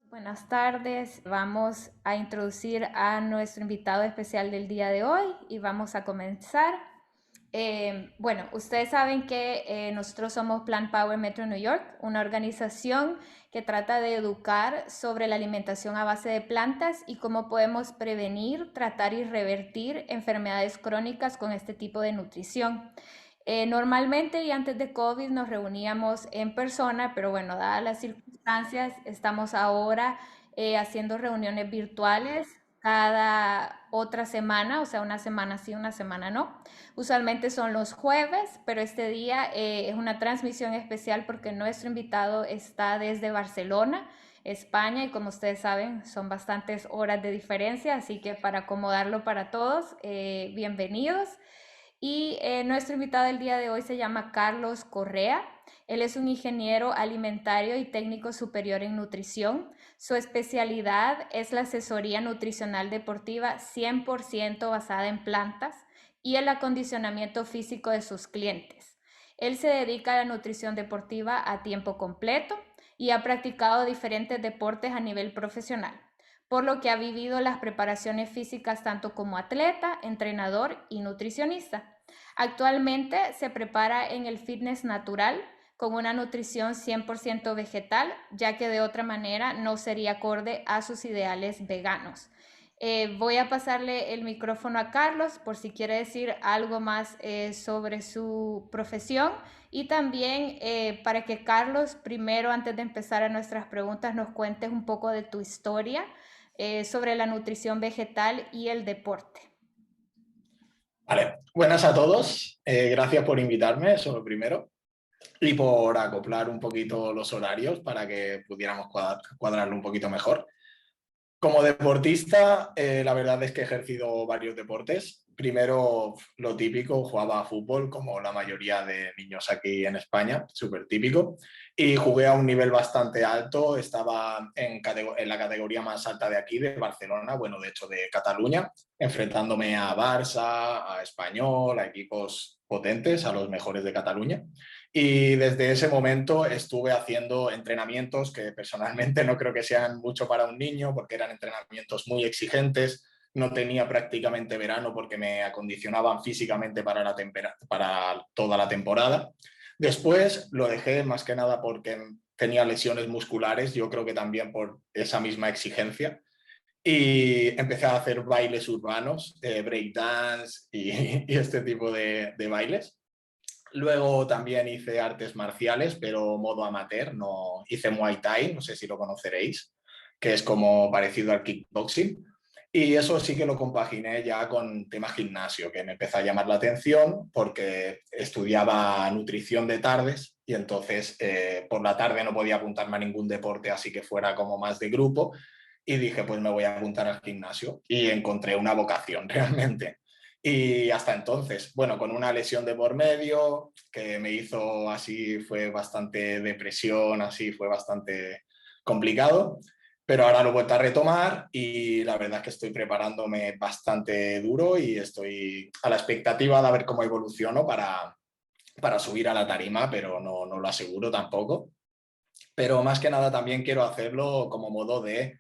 Buenas tardes. Vamos a introducir a nuestro invitado especial del día de hoy y vamos a comenzar. Bueno, ustedes saben que nosotros somos Plant Power Metro New York, una organización que trata de educar sobre la alimentación a base de plantas y cómo podemos prevenir, tratar y revertir enfermedades crónicas con este tipo de nutrición. Normalmente y antes de COVID nos reuníamos en persona, pero bueno, dadas las circunstancias, estamos ahora haciendo reuniones virtuales cada otra semana, o sea, una semana sí, una semana no. Usualmente son los jueves, pero este día es una transmisión especial porque nuestro invitado está desde Barcelona, España, y como ustedes saben, son bastantes horas de diferencia, así que para acomodarlo para todos, bienvenidos. Y nuestro invitado del día de hoy se llama Carlos Correa. Él es un ingeniero alimentario y técnico superior en nutrición. Su especialidad es la asesoría nutricional deportiva 100% basada en plantas y el acondicionamiento físico de sus clientes. Él se dedica a la nutrición deportiva a tiempo completo y ha practicado diferentes deportes a nivel profesional, por lo que ha vivido las preparaciones físicas tanto como atleta, entrenador y nutricionista. Actualmente se prepara en el fitness natural con una nutrición 100% vegetal, ya que de otra manera no sería acorde a sus ideales veganos. Voy a pasarle el micrófono a Carlos por si quiere decir algo más sobre su profesión y también para que Carlos, primero, antes de empezar a nuestras preguntas, nos cuentes un poco de tu historia sobre la nutrición vegetal y el deporte. Vale, buenas a todos. Gracias por invitarme, eso lo primero, y por acoplar un poquito los horarios para que pudiéramos cuadrarlo un poquito mejor. Como deportista, la verdad es que he ejercido varios deportes. Primero, lo típico, jugaba a fútbol, como la mayoría de niños aquí en España, súper típico. Y jugué a un nivel bastante alto, estaba en la categoría más alta de aquí, de Barcelona, bueno, de hecho de Cataluña, enfrentándome a Barça, a Español, a equipos potentes, a los mejores de Cataluña. Y desde ese momento estuve haciendo entrenamientos que personalmente no creo que sean mucho para un niño, porque eran entrenamientos muy exigentes. No tenía prácticamente verano porque me acondicionaban físicamente para toda la temporada. Después lo dejé más que nada porque tenía lesiones musculares, yo creo que también por esa misma exigencia. Y empecé a hacer bailes urbanos, breakdance y este tipo de bailes. Luego también hice artes marciales, pero modo amateur, no hice Muay Thai, no sé si lo conoceréis, que es como parecido al kickboxing. Y eso sí que lo compaginé ya con tema gimnasio, que me empezó a llamar la atención porque estudiaba nutrición de tardes y entonces por la tarde no podía apuntarme a ningún deporte así que fuera como más de grupo y dije pues me voy a apuntar al gimnasio y encontré una vocación realmente. Y hasta entonces, bueno, con una lesión de por medio que me hizo así, fue bastante depresión, así fue bastante complicado, pero ahora lo he vuelto a retomar y la verdad es que estoy preparándome bastante duro y estoy a la expectativa de ver cómo evoluciono para subir a la tarima, pero no lo aseguro tampoco. Pero más que nada también quiero hacerlo como modo de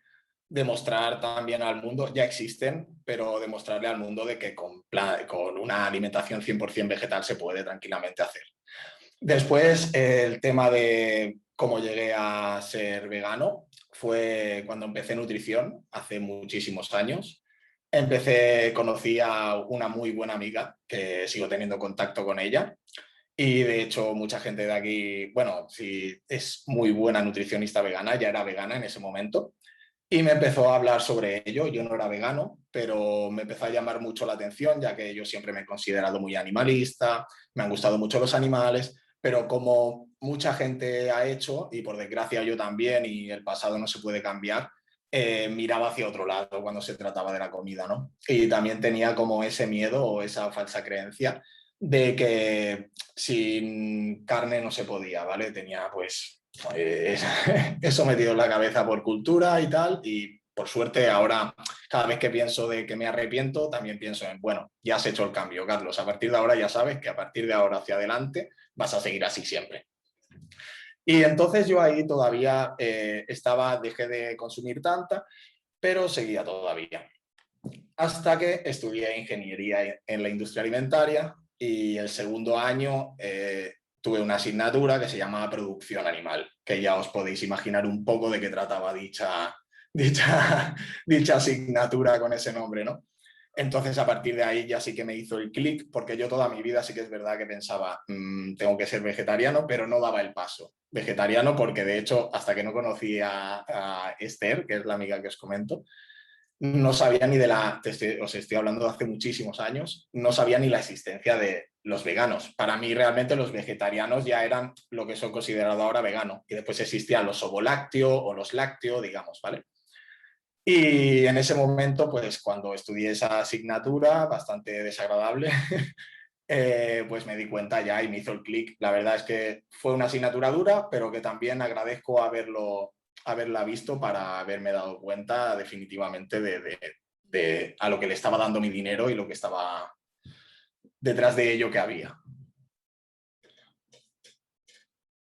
demostrar también al mundo, ya existen, pero demostrarle al mundo de que con una alimentación 100% vegetal se puede tranquilamente hacer. Después, el tema de cómo llegué a ser vegano fue cuando empecé nutrición, hace muchísimos años. Conocí a una muy buena amiga, que sigo teniendo contacto con ella, y de hecho, mucha gente de aquí, bueno, sí, es muy buena nutricionista vegana, ya era vegana en ese momento. Y me empezó a hablar sobre ello. Yo no era vegano, pero me empezó a llamar mucho la atención, ya que yo siempre me he considerado muy animalista, me han gustado mucho los animales, pero como mucha gente ha hecho, y por desgracia yo también, y el pasado no se puede cambiar, miraba hacia otro lado cuando se trataba de la comida, ¿no? Y también tenía como ese miedo o esa falsa creencia de que sin carne no se podía, ¿vale? Tenía pues eso metido en la cabeza por cultura y tal, y por suerte ahora cada vez que pienso de que me arrepiento, también pienso en, bueno, ya has hecho el cambio, Carlos, a partir de ahora ya sabes que a partir de ahora hacia adelante vas a seguir así siempre. Y entonces yo ahí todavía dejé de consumir tanta, pero seguía todavía. Hasta que estudié ingeniería en la industria alimentaria y el segundo año tuve una asignatura que se llamaba producción animal, que ya os podéis imaginar un poco de qué trataba dicha, dicha asignatura con ese nombre, ¿no? Entonces, a partir de ahí ya sí que me hizo el clic, porque yo toda mi vida sí que es verdad que pensaba, tengo que ser vegetariano, pero no daba el paso. Vegetariano porque, de hecho, hasta que no conocí a Esther, que es la amiga que os comento, no sabía ni de os estoy hablando de hace muchísimos años, no sabía ni la existencia de los veganos. Para mí realmente los vegetarianos ya eran lo que son considerados ahora veganos. Y después existían los ovolácteo o los lácteo, digamos, ¿vale? Y en ese momento, pues cuando estudié esa asignatura, bastante desagradable, pues me di cuenta ya y me hizo el clic. La verdad es que fue una asignatura dura, pero que también agradezco haberla visto para haberme dado cuenta definitivamente de a lo que le estaba dando mi dinero y lo que estaba detrás de ello que había.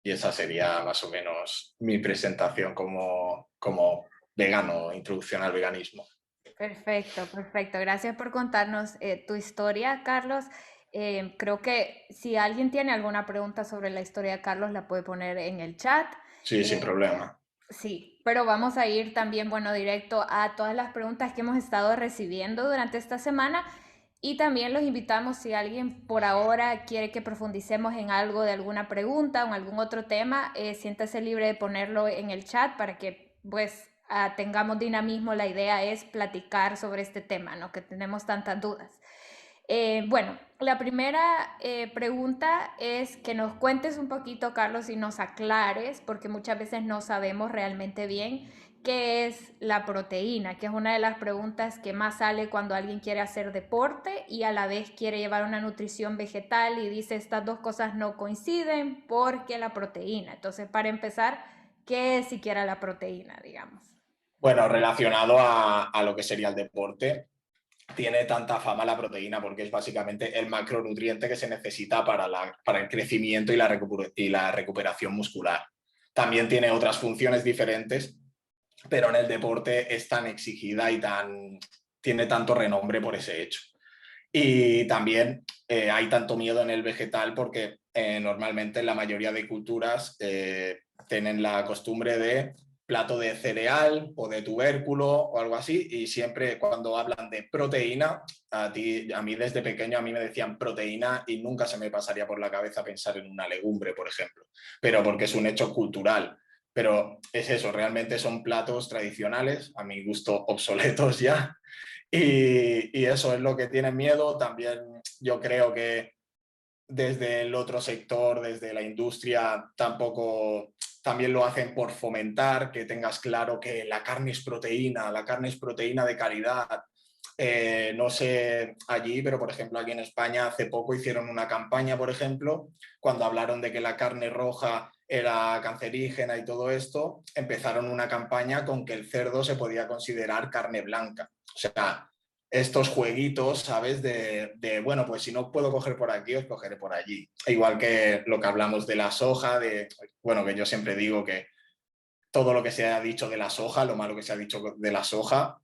Y esa sería más o menos mi presentación como vegano, introducción al veganismo. Perfecto, perfecto. Gracias por contarnos tu historia, Carlos. Creo que si alguien tiene alguna pregunta sobre la historia de Carlos, la puede poner en el chat. Sí, sin Eh, problema. sí, pero vamos a ir también, bueno, directo a todas las preguntas que hemos estado recibiendo durante esta semana. Y también los invitamos, si alguien por ahora quiere que profundicemos en algo de alguna pregunta o en algún otro tema, siéntase libre de ponerlo en el chat para que pues tengamos dinamismo. La idea es platicar sobre este tema, ¿no? Que tenemos tantas dudas. Bueno, la primera pregunta es que nos cuentes un poquito, Carlos, y nos aclares, porque muchas veces no sabemos realmente bien qué es la proteína, que es una de las preguntas que más sale cuando alguien quiere hacer deporte y a la vez quiere llevar una nutrición vegetal y dice estas dos cosas no coinciden porque la proteína. Entonces, para empezar, ¿qué es siquiera la proteína, digamos? Bueno, relacionado a lo que sería el deporte, tiene tanta fama la proteína porque es básicamente el macronutriente que se necesita para el crecimiento y la recuperación muscular. También tiene otras funciones diferentes, pero en el deporte es tan exigida y tiene tanto renombre por ese hecho. Y también hay tanto miedo en el vegetal porque normalmente en la mayoría de culturas tienen la costumbre de plato de cereal o de tubérculo o algo así, y siempre cuando hablan de proteína, a mí desde pequeño a mí me decían proteína y nunca se me pasaría por la cabeza pensar en una legumbre, por ejemplo, pero porque es un hecho cultural. Pero es eso, realmente son platos tradicionales, a mi gusto obsoletos ya, y eso es lo que tienen miedo. También yo creo que desde el otro sector, desde la industria, tampoco también lo hacen por fomentar que tengas claro que la carne es proteína de calidad. No sé allí, pero por ejemplo aquí en España hace poco hicieron una campaña, por ejemplo, cuando hablaron de que la carne roja era cancerígena y todo esto, empezaron una campaña con que el cerdo se podía considerar carne blanca. O sea, estos jueguitos, ¿sabes? Bueno, pues si no puedo coger por aquí, os cogeré por allí. Igual que lo que hablamos de la soja, bueno, que yo siempre digo que todo lo que se ha dicho de la soja, lo malo que se ha dicho de la soja,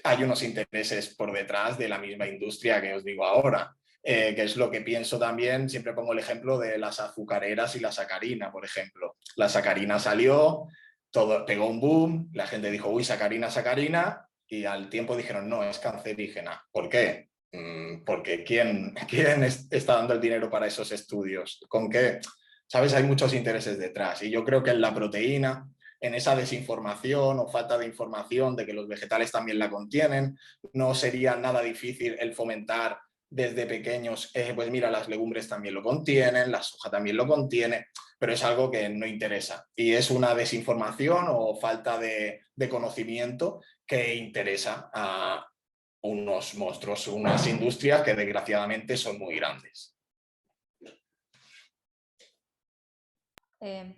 hay unos intereses por detrás de la misma industria que os digo ahora, que es lo que pienso también. Siempre pongo el ejemplo de las azucareras y la sacarina, por ejemplo. La sacarina salió, todo pegó un boom, la gente dijo, uy, sacarina, sacarina, y al tiempo dijeron, no, es cancerígena. ¿Por qué? Porque ¿quién está dando el dinero para esos estudios? ¿Con qué? ¿Sabes? Hay muchos intereses detrás. Y yo creo que en la proteína, en esa desinformación o falta de información de que los vegetales también la contienen, no sería nada difícil el fomentar desde pequeños, pues mira, las legumbres también lo contienen, la soja también lo contiene, pero es algo que no interesa. Y es una desinformación o falta de conocimiento que interesa a unos monstruos, unas industrias que desgraciadamente son muy grandes.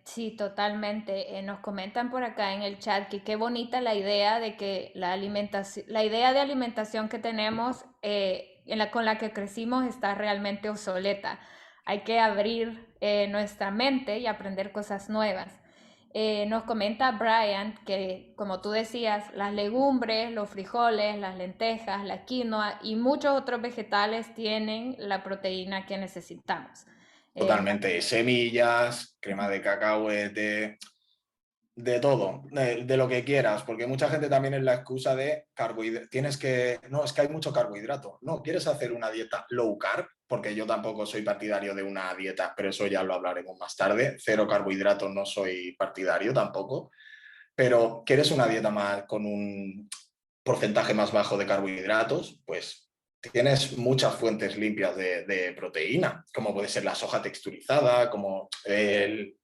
Sí, totalmente. Nos comentan por acá en el chat que qué bonita la idea de que la alimentación, la idea de alimentación que tenemos con la que crecimos está realmente obsoleta. hay que abrir nuestra mente y aprender cosas nuevas. Nos comenta Brian que, como tú decías, las legumbres, los frijoles, las lentejas, la quinoa y muchos otros vegetales tienen la proteína que necesitamos. Totalmente. Semillas, crema de cacahuete, de todo, de lo que quieras, porque mucha gente también es la excusa de carbohidratos. Tienes que, no, es que hay mucho carbohidrato. No, ¿quieres hacer una dieta low carb? Porque yo tampoco soy partidario de una dieta, pero eso ya lo hablaremos más tarde. Cero carbohidratos no soy partidario tampoco, pero ¿quieres una dieta más con un porcentaje más bajo de carbohidratos? Pues tienes muchas fuentes limpias de proteína, como puede ser la soja texturizada, como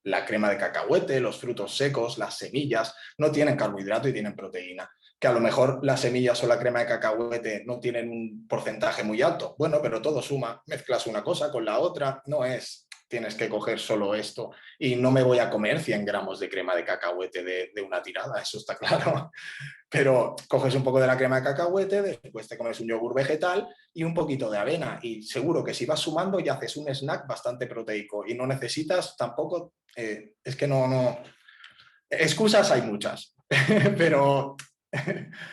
la crema de cacahuete, los frutos secos, las semillas, no tienen carbohidrato y tienen proteína. Que a lo mejor las semillas o la crema de cacahuete no tienen un porcentaje muy alto. Bueno, pero todo suma, mezclas una cosa con la otra, no es tienes que coger solo esto y no me voy a comer 100 gramos de crema de cacahuete de una tirada, eso está claro. Pero coges un poco de la crema de cacahuete, después te comes un yogur vegetal y un poquito de avena. Y seguro que si vas sumando ya haces un snack bastante proteico y no necesitas tampoco, es que no, excusas hay muchas, pero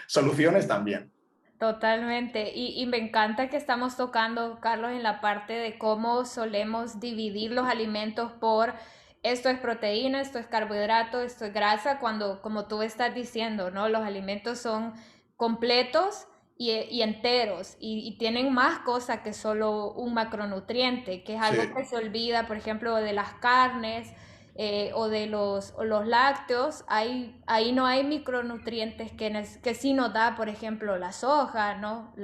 soluciones también. Totalmente. Y me encanta que estamos tocando, Carlos, en la parte de cómo solemos dividir los alimentos por esto es proteína, esto es carbohidrato, esto es grasa, cuando, como tú estás diciendo, ¿no? Los alimentos son completos y enteros y tienen más cosas que solo un macronutriente, que es algo Sí. que se olvida, por ejemplo, de las carnes o los lácteos, ahí no hay micronutrientes que sí nos da, por ejemplo, la soja, ¿no?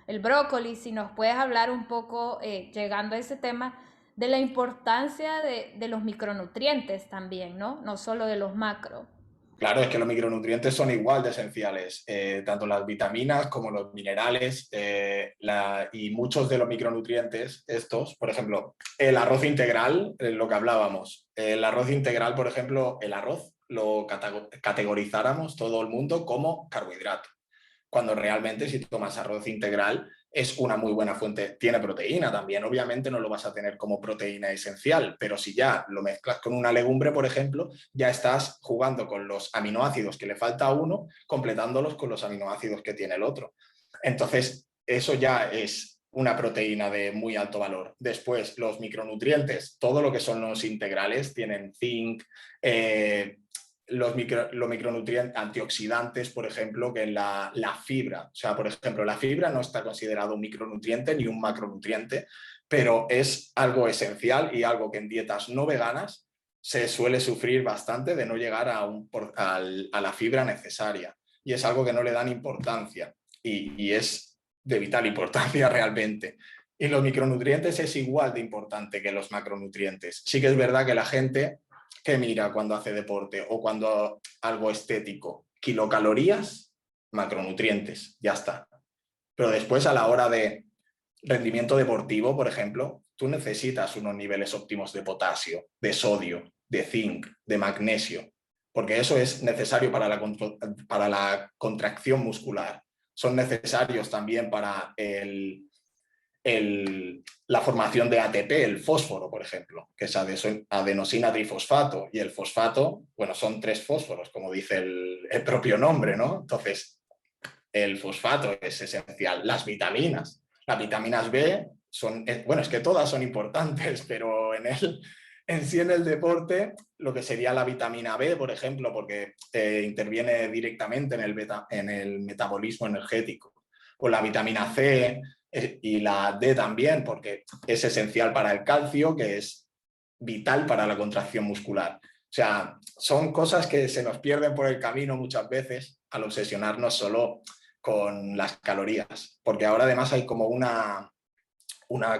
El brócoli. Si nos puedes hablar un poco, llegando a ese tema, de la importancia de los micronutrientes también, ¿no? No solo de los macro. Claro, es que los micronutrientes son igual de esenciales, tanto las vitaminas como los minerales y muchos de los micronutrientes, estos, por ejemplo, el arroz integral, lo que hablábamos, el arroz integral, por ejemplo, el arroz lo categorizáramos todo el mundo como carbohidrato, cuando realmente si tomas arroz integral es una muy buena fuente, tiene proteína también, obviamente no lo vas a tener como proteína esencial, pero si ya lo mezclas con una legumbre, por ejemplo, ya estás jugando con los aminoácidos que le falta a uno, completándolos con los aminoácidos que tiene el otro. Entonces, eso ya es una proteína de muy alto valor. Después, los micronutrientes, todo lo que son los integrales, tienen zinc, los micronutrientes antioxidantes, por ejemplo, que la fibra. O sea, por ejemplo, la fibra no está considerado un micronutriente ni un macronutriente, pero es algo esencial y algo que en dietas no veganas se suele sufrir bastante de no llegar a la fibra necesaria. Y es algo que no le dan importancia y es de vital importancia realmente. Y los micronutrientes es igual de importante que los macronutrientes. Sí que es verdad que la gente que mira cuando hace deporte o cuando algo estético, kilocalorías, macronutrientes, ya está. Pero después a la hora de rendimiento deportivo, por ejemplo, tú necesitas unos niveles óptimos de potasio, de sodio, de zinc, de magnesio, porque eso es necesario para la contracción muscular. Son necesarios también para la formación de ATP, el fósforo, por ejemplo, que es adenosina trifosfato, y el fosfato, bueno, son 3 fósforos, como dice el propio nombre, ¿no? Entonces, el fosfato es esencial. Las vitaminas B son, bueno, es que todas son importantes, pero en sí en el deporte, lo que sería la vitamina B, por ejemplo, porque interviene directamente en el metabolismo energético, o la vitamina C y la D también, porque es esencial para el calcio, que es vital para la contracción muscular. O sea, son cosas que se nos pierden por el camino muchas veces al obsesionarnos solo con las calorías, porque ahora además hay como una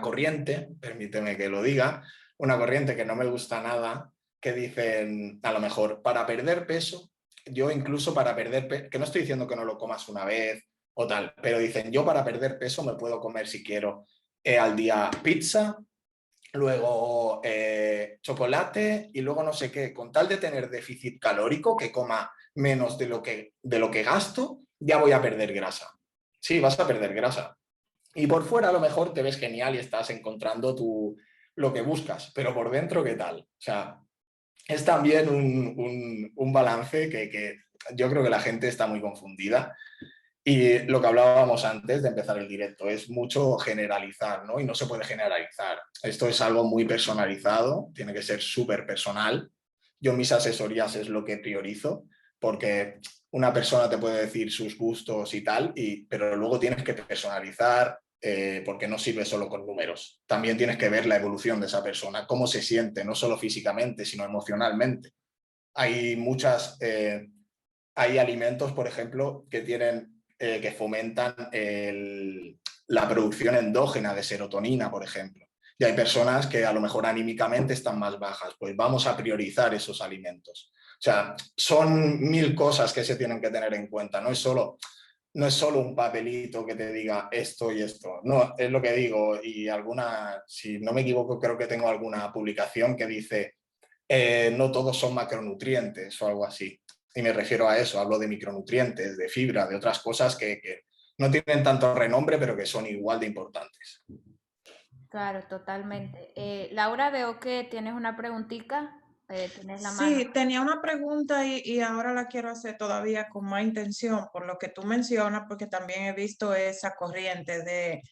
corriente, permíteme que lo diga, una corriente que no me gusta nada, que dicen, a lo mejor, para perder peso, yo incluso para perder peso, que no estoy diciendo que no lo comas una vez o tal, pero dicen, yo para perder peso me puedo comer si quiero al día pizza, luego chocolate y luego no sé qué, con tal de tener déficit calórico, que coma menos de lo que gasto, ya voy a perder grasa. Sí, vas a perder grasa. Y por fuera a lo mejor te ves genial y estás encontrando lo que buscas, pero por dentro, ¿qué tal? O sea, es también un balance que yo creo que la gente está muy confundida. Y lo que hablábamos antes de empezar el directo es mucho generalizar, ¿no? Y no se puede generalizar. Esto es algo muy personalizado, tiene que ser súper personal. Yo en mis asesorías es lo que priorizo, porque una persona te puede decir sus gustos y tal, pero luego tienes que personalizar, porque no sirve solo con números. También tienes que ver la evolución de esa persona, cómo se siente, no solo físicamente, sino emocionalmente. Hay hay alimentos, por ejemplo, que fomentan la producción endógena de serotonina, por ejemplo. Y hay personas que a lo mejor anímicamente están más bajas, pues vamos a priorizar esos alimentos. O sea, son mil cosas que se tienen que tener en cuenta, no es solo un papelito que te diga esto y esto. No, es lo que digo. Y si no me equivoco, creo que tengo alguna publicación que dice no todos son macronutrientes o algo así. Y me refiero a eso, hablo de micronutrientes, de fibra, de otras cosas que no tienen tanto renombre, pero que son igual de importantes. Claro, totalmente. Laura, veo que tienes una preguntita, tienes la mano. Sí, tenía una pregunta y ahora la quiero hacer todavía con más intención por lo que tú mencionas, porque también he visto esa corriente de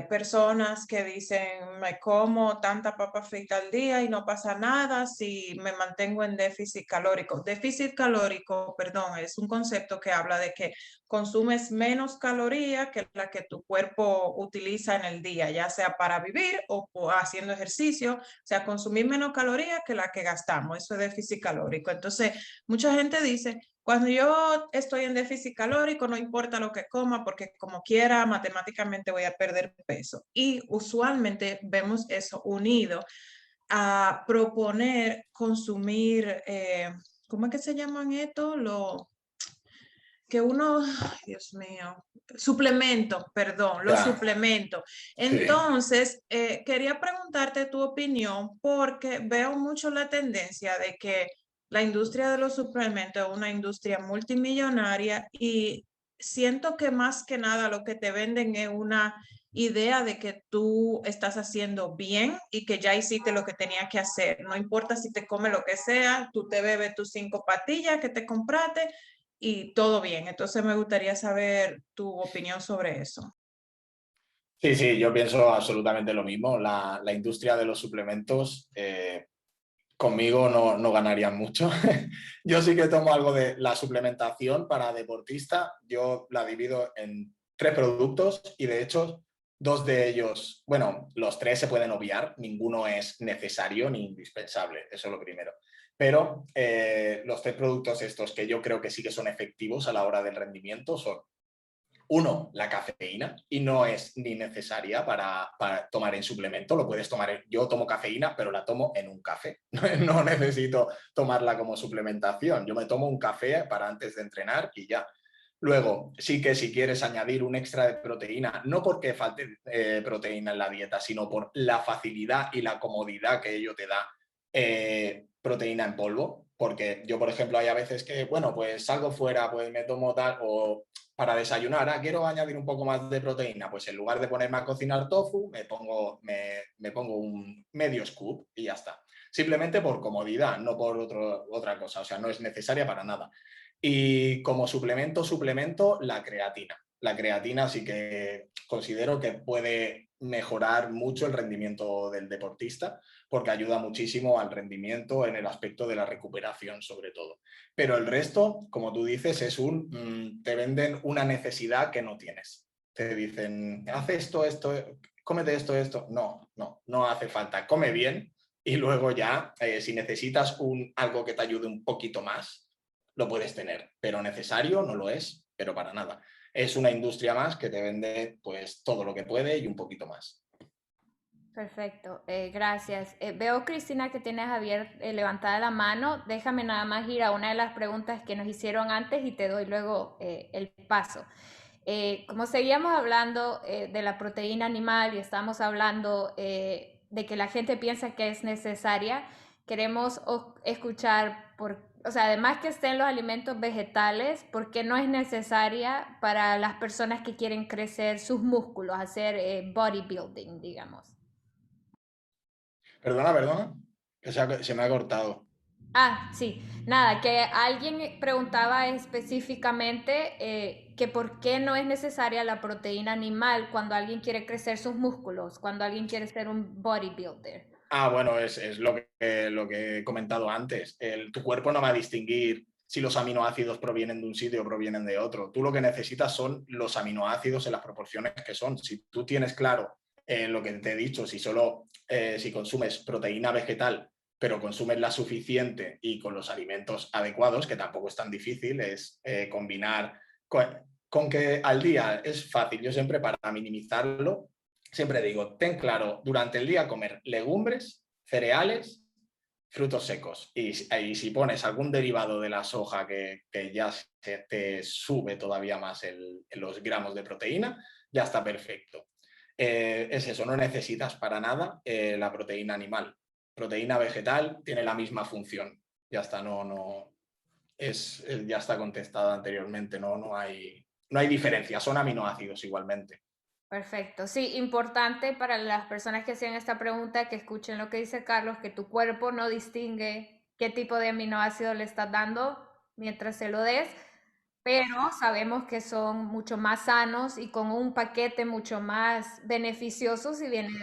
personas que dicen, me como tanta papa frita al día y no pasa nada si me mantengo en déficit calórico. Déficit calórico, perdón, es un concepto que habla de que consumes menos calorías que la que tu cuerpo utiliza en el día, ya sea para vivir o haciendo ejercicio, o sea, consumir menos calorías que la que gastamos, eso es déficit calórico. Entonces, mucha gente dice, cuando yo estoy en déficit calórico, no importa lo que coma, porque como quiera, matemáticamente voy a perder peso. Y usualmente vemos eso unido a proponer consumir, ¿cómo es que se llaman esto? Que uno, ay, Dios mío, suplemento, perdón, los Ya, suplementos. sí. Entonces, quería preguntarte tu opinión porque veo mucho la tendencia de que la industria de los suplementos es una industria multimillonaria y siento que más que nada lo que te venden es una idea de que tú estás haciendo bien y que ya hiciste lo que tenías que hacer. No importa si te comes lo que sea, tú te bebes tus 5 pastillas que te compraste y todo bien. Entonces me gustaría saber tu opinión sobre eso. Sí, sí, yo pienso absolutamente lo mismo. La industria de los suplementos conmigo no ganarían mucho. Yo sí que tomo algo de la suplementación para deportista. Yo la divido en tres productos y de hecho dos de ellos, bueno, los tres se pueden obviar, ninguno es necesario ni indispensable, eso es lo primero. Pero los tres productos estos que yo creo que sí que son efectivos a la hora del rendimiento son uno, la cafeína, y no es ni necesaria para tomar en suplemento, lo puedes tomar, yo tomo cafeína, pero la tomo en un café, no necesito tomarla como suplementación, yo me tomo un café para antes de entrenar y ya. Luego, sí que si quieres añadir un extra de proteína, no porque falte proteína en la dieta, sino por la facilidad y la comodidad que ello te da, proteína en polvo, porque yo, por ejemplo, hay a veces que, bueno, pues salgo fuera, pues me tomo tal, o para desayunar, quiero añadir un poco más de proteína, pues en lugar de ponerme a cocinar tofu, me pongo un medio scoop y ya está. Simplemente por comodidad, no por otra cosa, o sea, no es necesaria para nada. Y como suplemento, la creatina. La creatina sí que considero que puede mejorar mucho el rendimiento del deportista porque ayuda muchísimo al rendimiento en el aspecto de la recuperación sobre todo. Pero el resto, como tú dices, te venden una necesidad que no tienes. Te dicen, haz esto, cómete esto. No hace falta. Come bien y luego ya, si necesitas algo que te ayude un poquito más, lo puedes tener. Pero necesario no lo es, pero para nada. Es una industria más que te vende pues todo lo que puede y un poquito más. Perfecto, gracias. Veo, Cristina, que tienes levantada la mano. Déjame nada más ir a una de las preguntas que nos hicieron antes y te doy luego el paso. Como seguíamos hablando de la proteína animal y estamos hablando de que la gente piensa que es necesaria, queremos escuchar, o sea, además que estén los alimentos vegetales, ¿por qué no es necesaria para las personas que quieren crecer sus músculos, hacer bodybuilding, digamos? Perdona, que se me ha cortado. Ah, sí, nada, que alguien preguntaba específicamente que por qué no es necesaria la proteína animal cuando alguien quiere crecer sus músculos, cuando alguien quiere ser un bodybuilder. Ah, bueno, es lo que he comentado antes. Tu cuerpo no va a distinguir si los aminoácidos provienen de un sitio o provienen de otro. Tú lo que necesitas son los aminoácidos en las proporciones que son. Si tú tienes claro lo que te he dicho, si consumes proteína vegetal, pero consumes la suficiente y con los alimentos adecuados, que tampoco es tan difícil, es combinar con que al día es fácil. Yo siempre, para minimizarlo, siempre digo, ten claro durante el día comer legumbres, cereales, frutos secos. Y si pones algún derivado de la soja que ya te sube todavía más los gramos de proteína, ya está perfecto. Es eso, no necesitas para nada la proteína animal. Proteína vegetal tiene la misma función. Ya está, ya está contestada anteriormente, no hay diferencia, son aminoácidos igualmente. Perfecto. Sí, importante para las personas que hacen esta pregunta que escuchen lo que dice Carlos, que tu cuerpo no distingue qué tipo de aminoácido le estás dando mientras se lo des, pero sabemos que son mucho más sanos y con un paquete mucho más beneficioso si viene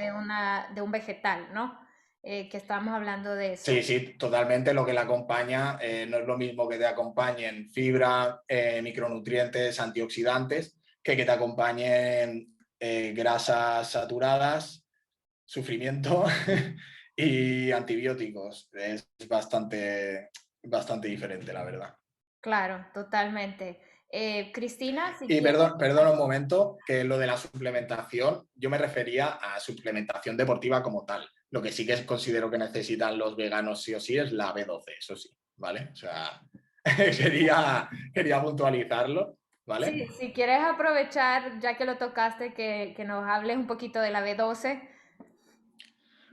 de un vegetal, ¿no? Que estamos hablando de eso. Sí, sí, totalmente. Lo que le acompaña no es lo mismo que te acompañen fibra, micronutrientes, antioxidantes, que te acompañen grasas saturadas, sufrimiento y antibióticos. Es bastante diferente, la verdad. Claro, totalmente. Cristina, si Y quieres. perdón un momento, que lo de la suplementación, yo me refería a suplementación deportiva como tal. Lo que sí que considero que necesitan los veganos sí o sí es la B12, eso sí, ¿vale? O sea, quería puntualizarlo, ¿vale? Sí, si quieres aprovechar, ya que lo tocaste, que nos hables un poquito de la B12.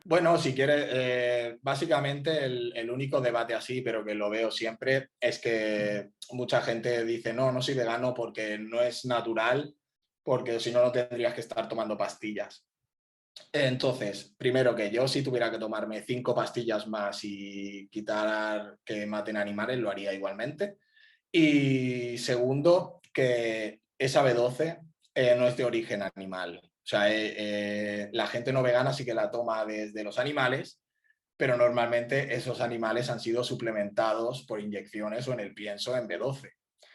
Bueno, si quieres, básicamente el único debate así, pero que lo veo siempre, es que mucha gente dice, no soy vegano porque no es natural, porque si no, no tendrías que estar tomando pastillas. Entonces, primero que yo si tuviera que tomarme 5 pastillas más y quitar que maten animales, lo haría igualmente. Y segundo, que esa B12 no es de origen animal. O sea, la gente no vegana sí que la toma desde los animales, pero normalmente esos animales han sido suplementados por inyecciones o en el pienso en B12. O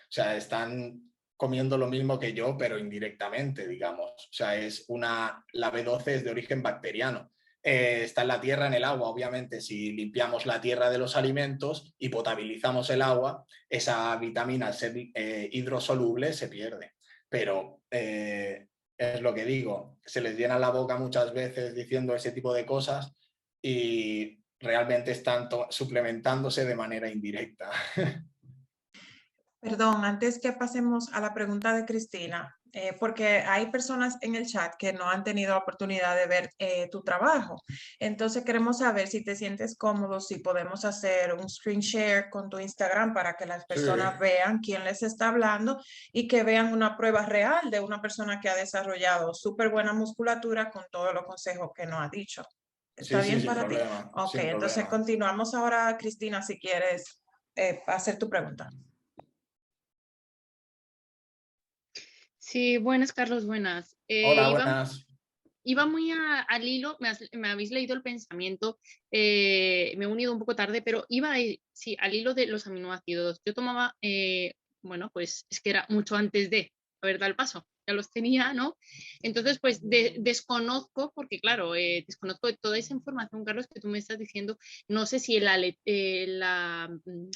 sea, están comiendo lo mismo que yo, pero indirectamente, digamos. O sea, la B12 es de origen bacteriano. Está en la tierra, en el agua. Obviamente, si limpiamos la tierra de los alimentos y potabilizamos el agua, esa vitamina, al ser hidrosoluble, se pierde. Pero es lo que digo, se les llena la boca muchas veces diciendo ese tipo de cosas y realmente están suplementándose de manera indirecta. Perdón, antes que pasemos a la pregunta de Cristina, porque hay personas en el chat que no han tenido la oportunidad de ver tu trabajo. Entonces queremos saber si te sientes cómodo, si podemos hacer un screen share con tu Instagram para que las Sí, personas vean quién les está hablando y que vean una prueba real de una persona que ha desarrollado súper buena musculatura con todos los consejos que nos ha dicho. ¿Está sí, bien sin para ti? problema, Ok, sin entonces problema. continuamos ahora, Cristina, si quieres hacer tu pregunta. Sí, buenas, Carlos, buenas. Hola, buenas. Iba muy al hilo, me habéis leído el pensamiento, me he unido un poco tarde, pero sí, al hilo de los aminoácidos. Yo tomaba, bueno, pues es que era mucho antes de haber dado el paso, ya los tenía, ¿no? Entonces, pues desconozco, porque claro, desconozco de toda esa información, Carlos, que tú me estás diciendo. No sé si en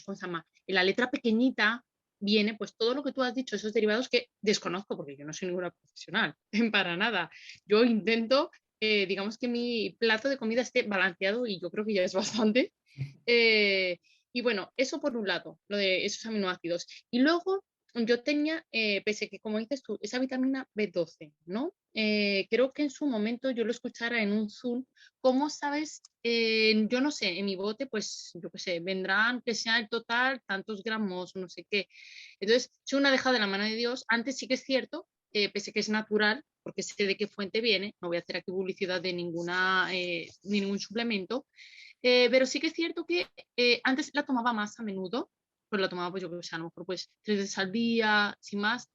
¿cómo se llama? En la letra pequeñita viene pues todo lo que tú has dicho, esos derivados que desconozco, porque yo no soy ninguna profesional, para nada. Yo intento, digamos que mi plato de comida esté balanceado y yo creo que ya es bastante. Eh, y bueno, eso por un lado, lo de esos aminoácidos. Y luego yo tenía, pese que como dices tú, esa vitamina B12, ¿no? Creo que en su momento yo lo escuchara en un Zoom. ¿Cómo sabes? Yo no sé, en mi bote, pues yo qué sé, vendrán que sea el total tantos gramos, no sé qué. Entonces, soy una dejada de la mano de Dios. Antes sí que es cierto, pese que es natural, porque sé de qué fuente viene, no voy a hacer aquí publicidad de ningún suplemento, pero sí que es cierto que antes la tomaba más a menudo, pues la tomaba, pues yo creo que a lo mejor pues 3 veces al día, sin más,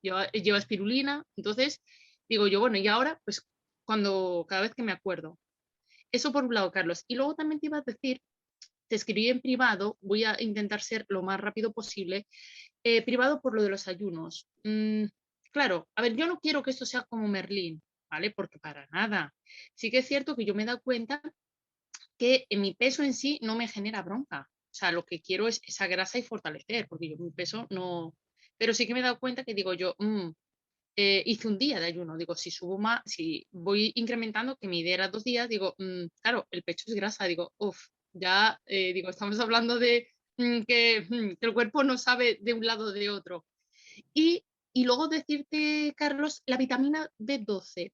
lleva espirulina, entonces digo yo, bueno, y ahora pues cada vez que me acuerdo. Eso por un lado, Carlos. Y luego también te iba a decir, te escribí en privado, voy a intentar ser lo más rápido posible, privado por lo de los ayunos. Claro, a ver, yo no quiero que esto sea como Merlín, ¿vale? Porque para nada. Sí que es cierto que yo me he dado cuenta que mi peso en sí no me genera bronca. O sea, lo que quiero es esa grasa y fortalecer, porque yo mi peso no... Pero sí que me he dado cuenta que digo yo, hice un día de ayuno, digo, si subo más, si voy incrementando, que mi idea era 2 días, digo, claro, el pecho es grasa, digo, uff, ya, digo, estamos hablando de que el cuerpo no sabe de un lado o de otro. Y, y luego decirte, Carlos, la vitamina B12.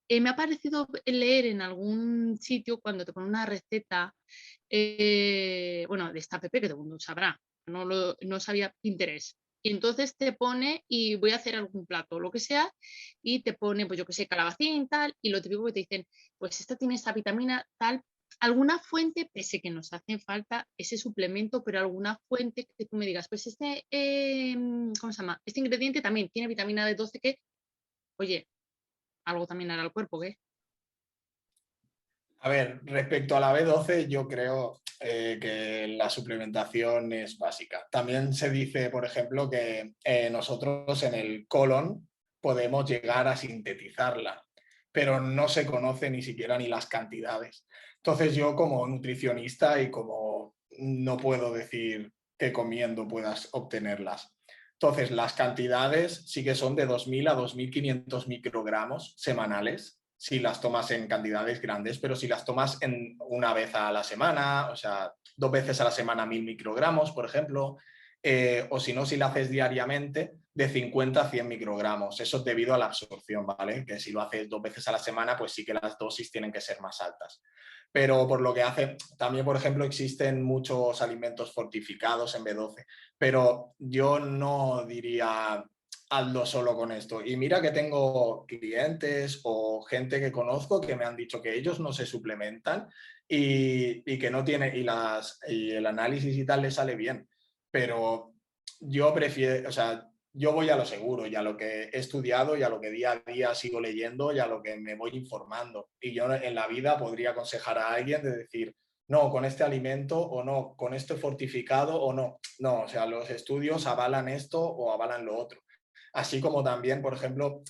Me ha parecido leer en algún sitio cuando te pone una receta, bueno, de esta app que todo el mundo sabrá, no sabía Pinterest. Y entonces te pone, y voy a hacer algún plato, lo que sea, y te pone, pues yo que sé, calabacín, tal, y lo típico que te dicen, pues esta tiene esta vitamina, tal, alguna fuente, pese que nos hace falta ese suplemento, pero alguna fuente que tú me digas, pues ¿cómo se llama? Este ingrediente también tiene vitamina B12 que, oye, algo también hará el cuerpo, ¿qué? A ver, respecto a la B12, yo creo que la suplementación es básica. También se dice, por ejemplo, que nosotros en el colon podemos llegar a sintetizarla, pero no se conoce ni siquiera ni las cantidades. Entonces yo como nutricionista y como no puedo decir que comiendo puedas obtenerlas. Entonces las cantidades sí que son de 2.000 a 2.500 microgramos semanales si las tomas en cantidades grandes, pero si las tomas una vez a la semana, o sea, 2 veces a la semana 1.000 microgramos, por ejemplo, o si no, si la haces diariamente, de 50 a 100 microgramos. Eso es debido a la absorción, ¿vale? Que si lo haces 2 veces a la semana, pues sí que las dosis tienen que ser más altas. Pero por lo que hace, también, por ejemplo, existen muchos alimentos fortificados en B12, pero yo no diría hazlo solo con esto. Y mira que tengo clientes o gente que conozco que me han dicho que ellos no se suplementan y que no tiene, y el análisis y tal les sale bien. Pero yo prefiero, o sea, yo voy a lo seguro y a lo que he estudiado y a lo que día a día sigo leyendo y a lo que me voy informando. Y yo en la vida podría aconsejar a alguien de decir, no, con este alimento o no, con esto fortificado o no. No, o sea, los estudios avalan esto o avalan lo otro. Así como también, por ejemplo,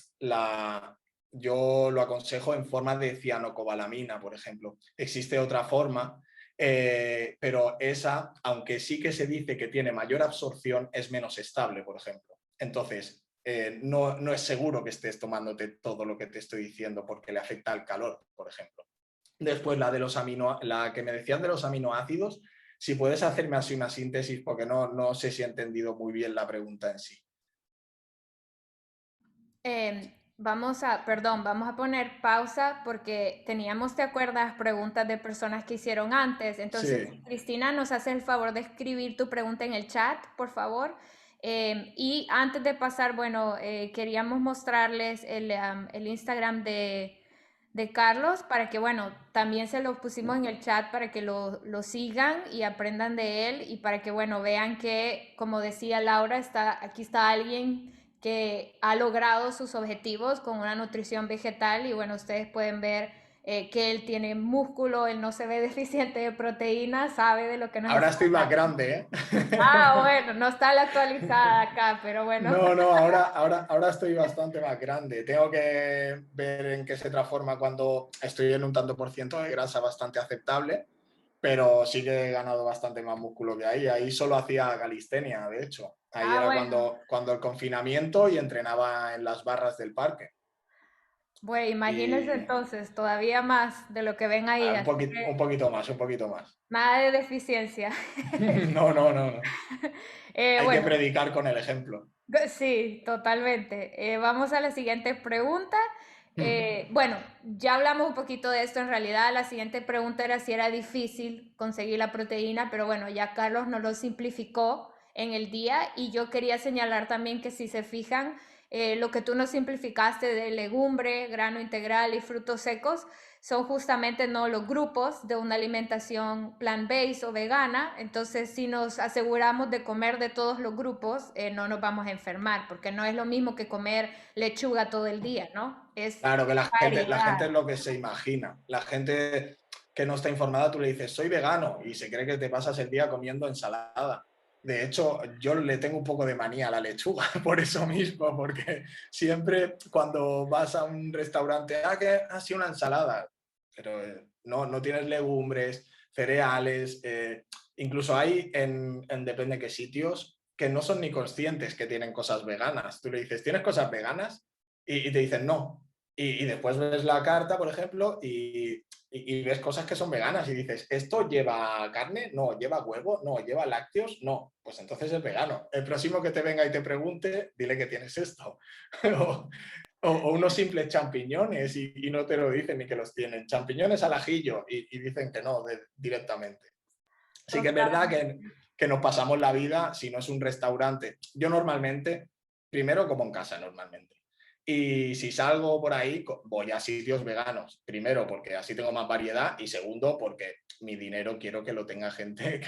yo lo aconsejo en forma de cianocobalamina, por ejemplo. Existe otra forma, pero esa, aunque sí que se dice que tiene mayor absorción, es menos estable, por ejemplo. Entonces, no es seguro que estés tomándote todo lo que te estoy diciendo porque le afecta al calor, por ejemplo. Después, la que me decían de los aminoácidos, si puedes hacerme así una síntesis, porque no sé si he entendido muy bien la pregunta en sí. Vamos a poner pausa porque teníamos, ¿te acuerdas? Preguntas de personas que hicieron antes. Entonces, Sí. Cristina, nos hace el favor de escribir tu pregunta en el chat, por favor. Y antes de pasar, bueno, queríamos mostrarles el Instagram de Carlos para que, bueno, también se lo pusimos en el chat para que lo sigan y aprendan de él y para que, bueno, vean que, como decía Laura, aquí está alguien que ha logrado sus objetivos con una nutrición vegetal y bueno, ustedes pueden ver que él tiene músculo, él no se ve deficiente de proteínas, sabe de lo que nos Ahora está estoy más hablando. grande, ¿eh? Ah, bueno, no está la actualizada acá, pero bueno. No, ahora estoy bastante más grande. Tengo que ver en qué se transforma cuando estoy en un tanto por ciento de grasa bastante aceptable, pero sí que he ganado bastante más músculo que ahí. Ahí solo hacía calistenia, de hecho. Ahí Ah, era bueno. cuando el confinamiento y entrenaba en las barras del parque. Bueno, imagínense Y entonces, todavía más de lo que ven ahí, así un que poquito más, un poquito más. nada de deficiencia. No. Hay que Bueno, predicar con el ejemplo. sí, totalmente. Vamos a la siguiente pregunta. Bueno, ya hablamos un poquito de esto en realidad. La siguiente pregunta era si era difícil conseguir la proteína, pero bueno, ya Carlos nos lo simplificó en el día y yo quería señalar también que si se fijan, Lo que tú nos simplificaste de legumbre, grano integral y frutos secos son justamente no los grupos de una alimentación plant-based o vegana. Entonces, si nos aseguramos de comer de todos los grupos, no nos vamos a enfermar, porque no es lo mismo que comer lechuga todo el día, ¿no? Es Claro que la gente variedad. es lo que se imagina. La gente que no está informada, tú le dices, soy vegano, y se cree que te pasas el día comiendo ensalada. De hecho, yo le tengo un poco de manía a la lechuga por eso mismo, porque siempre cuando vas a un restaurante, que ha sido una ensalada, pero no tienes legumbres, cereales, incluso hay en depende de qué sitios que no son ni conscientes que tienen cosas veganas. Tú le dices, ¿tienes cosas veganas? Y te dicen no. Y después ves la carta, por ejemplo, y ves cosas que son veganas y dices, ¿esto lleva carne? No. ¿Lleva huevo? No. ¿Lleva lácteos? No. Pues entonces es vegano. El próximo que te venga y te pregunte, dile que tienes esto. o unos simples champiñones y no te lo dicen ni que los tienen. Champiñones al ajillo y dicen que no directamente. Sí que es verdad que nos pasamos la vida, si no es un restaurante. Yo normalmente, primero como en casa normalmente. Y si salgo por ahí, voy a sitios veganos. Primero, porque así tengo más variedad. Y segundo, porque mi dinero quiero que lo tenga gente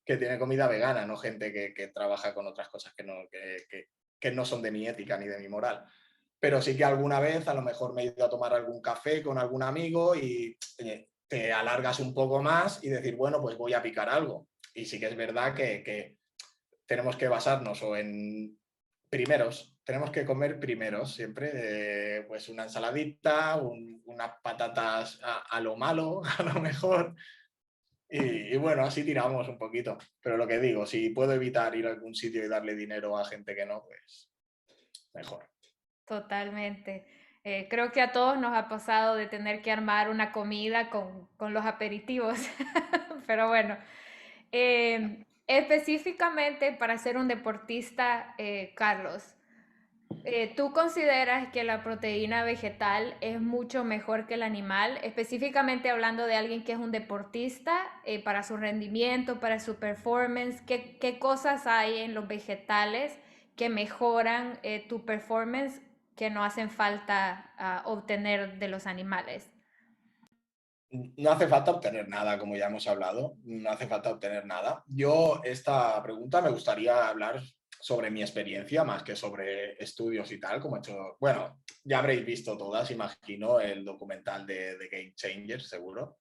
que tiene comida vegana, no gente que trabaja con otras cosas que no son de mi ética ni de mi moral. Pero sí que alguna vez a lo mejor me he ido a tomar algún café con algún amigo y te alargas un poco más y decir, bueno, pues voy a picar algo. Y sí que es verdad que tenemos que basarnos o en primeros, tenemos que comer primeros siempre, pues una ensaladita, unas patatas a lo malo, a lo mejor. Y bueno, así tiramos un poquito. Pero lo que digo, si puedo evitar ir a algún sitio y darle dinero a gente que no, pues mejor. Totalmente. Creo que a todos nos ha pasado de tener que armar una comida con los aperitivos, pero bueno. Específicamente para ser un deportista, Carlos, ¿tú consideras que la proteína vegetal es mucho mejor que el animal? Específicamente hablando de alguien que es un deportista, para su rendimiento, para su performance, ¿qué cosas hay en los vegetales que mejoran tu performance que no hacen falta obtener de los animales? No hace falta obtener nada, como ya hemos hablado, no hace falta obtener nada. Yo esta pregunta me gustaría hablar sobre mi experiencia más que sobre estudios y tal, como he hecho, bueno, ya habréis visto todas, imagino, el documental de Game Changers, seguro,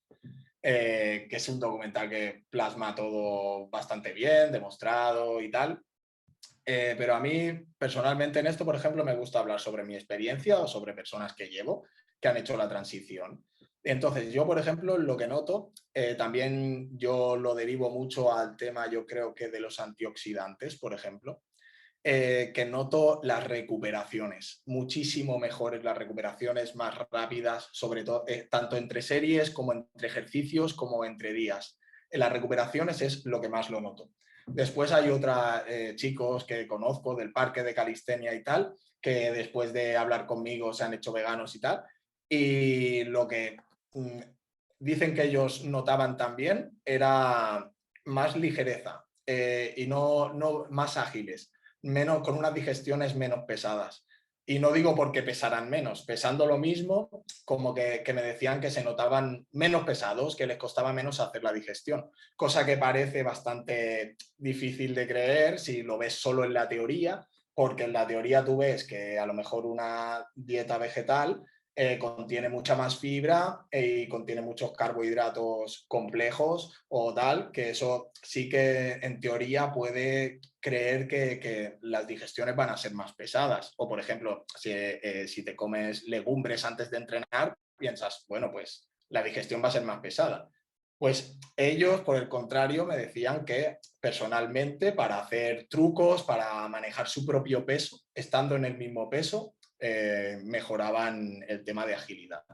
que es un documental que plasma todo bastante bien, demostrado y tal. Pero a mí, personalmente, en esto, por ejemplo, me gusta hablar sobre mi experiencia o sobre personas que llevo que han hecho la transición. Entonces, yo, por ejemplo, lo que noto, también yo lo derivo mucho al tema, yo creo que de los antioxidantes, por ejemplo, que noto las recuperaciones, muchísimo mejores las recuperaciones, más rápidas, sobre todo, tanto entre series como entre ejercicios, como entre días. En las recuperaciones es lo que más lo noto. Después hay otros chicos que conozco del parque de calistenia y tal, que después de hablar conmigo se han hecho veganos y tal, y lo que dicen que ellos notaban también era más ligereza y no más ágiles, menos, con unas digestiones menos pesadas. Y no digo porque pesaran menos, pesando lo mismo, como que me decían que se notaban menos pesados, que les costaba menos hacer la digestión, cosa que parece bastante difícil de creer si lo ves solo en la teoría, porque en la teoría tú ves que a lo mejor una dieta vegetal contiene mucha más fibra y contiene muchos carbohidratos complejos o tal, que eso sí que en teoría puede creer que las digestiones van a ser más pesadas. O por ejemplo, si te comes legumbres antes de entrenar, piensas, bueno, pues la digestión va a ser más pesada. Pues ellos, por el contrario, me decían que personalmente para hacer trucos, para manejar su propio peso, estando en el mismo peso, mejoraban el tema de agilidad.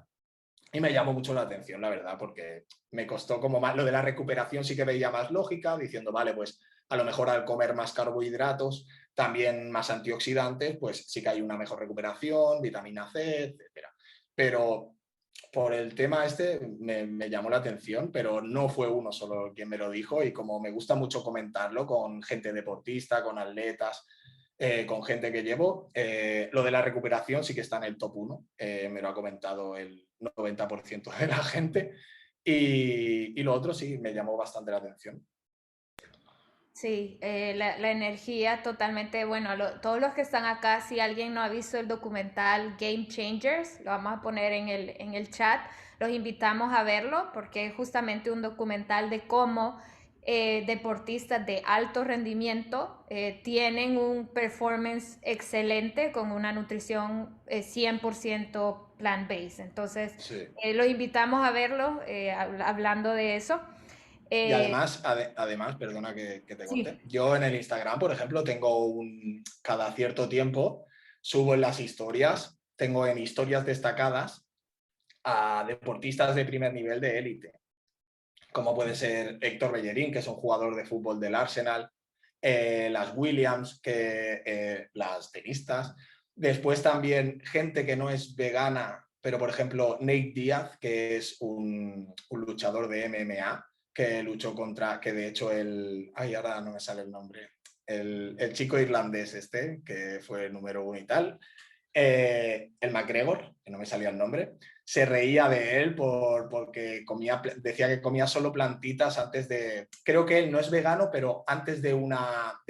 Y me llamó mucho la atención, la verdad, porque me costó como más, lo de la recuperación sí que veía más lógica, diciendo, vale, pues a lo mejor al comer más carbohidratos, también más antioxidantes, pues sí que hay una mejor recuperación, vitamina C, etcétera. Pero por el tema este me llamó la atención, pero no fue uno solo quien me lo dijo y como me gusta mucho comentarlo con gente deportista, con atletas, con gente que llevo. Lo de la recuperación sí que está en el top 1, me lo ha comentado el 90% de la gente. Y lo otro sí me llamó bastante la atención. Sí, la energía totalmente, bueno, todos los que están acá, si alguien no ha visto el documental Game Changers, lo vamos a poner en el chat, los invitamos a verlo porque es justamente un documental de cómo deportistas de alto rendimiento tienen un performance excelente con una nutrición 100% plant-based. Entonces, Sí. los invitamos a verlo hablando de eso. Y además, perdona que te corte, Sí. yo en el Instagram, por ejemplo, tengo cada cierto tiempo, subo en las historias, tengo en historias destacadas a deportistas de primer nivel de élite, como puede ser Héctor Bellerín, que es un jugador de fútbol del Arsenal, las Williams, las tenistas. Después también gente que no es vegana, pero por ejemplo Nate Diaz, que es un luchador de MMA, que luchó que de hecho ahora no me sale el nombre, el chico irlandés que fue el número 1 y tal, el McGregor, que no me salía el nombre, se reía de él porque decía que comía solo plantitas antes de... Creo que él no es vegano, pero antes de una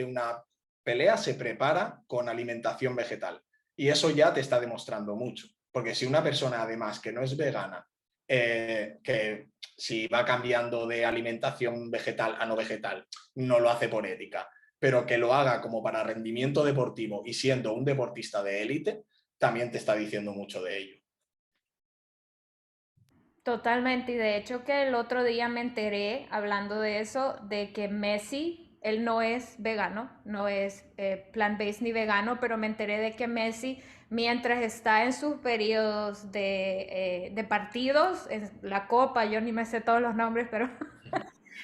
pelea se prepara con alimentación vegetal. Y eso ya te está demostrando mucho. Porque si una persona, además, que no es vegana, que si va cambiando de alimentación vegetal a no vegetal, no lo hace por ética, pero que lo haga como para rendimiento deportivo y siendo un deportista de élite, también te está diciendo mucho de ello. Totalmente, y de hecho que el otro día me enteré, hablando de eso, de que Messi, él no es vegano, no es plant-based ni vegano, pero me enteré de que Messi, mientras está en sus periodos de partidos, en la Copa, yo ni me sé todos los nombres, pero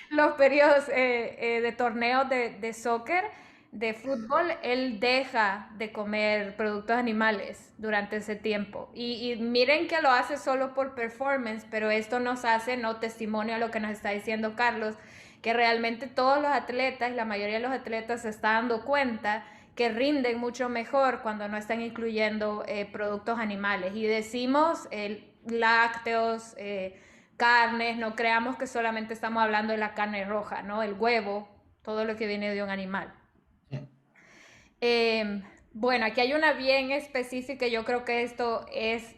los periodos de torneos de soccer, de fútbol, él deja de comer productos animales durante ese tiempo. Y miren que lo hace solo por performance, pero esto nos hace, no testimonio a lo que nos está diciendo Carlos, que realmente todos los atletas, la mayoría de los atletas se está dando cuenta que rinden mucho mejor cuando no están incluyendo productos animales. Y decimos lácteos, carnes, no creamos que solamente estamos hablando de la carne roja, ¿no? El huevo, todo lo que viene de un animal. Eh, bueno, aquí hay una bien específica, yo creo que esto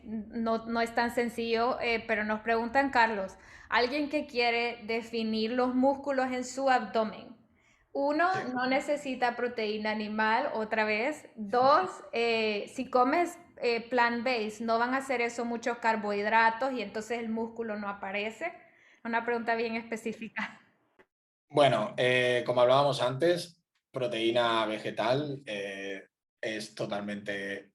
no es tan sencillo, pero nos preguntan, Carlos, alguien que quiere definir los músculos en su abdomen. Uno, Sí. no necesita proteína animal, otra vez. Dos, si comes plant-based, no van a hacer eso muchos carbohidratos y entonces el músculo no aparece. Una pregunta bien específica. Bueno, como hablábamos antes, proteína vegetal es totalmente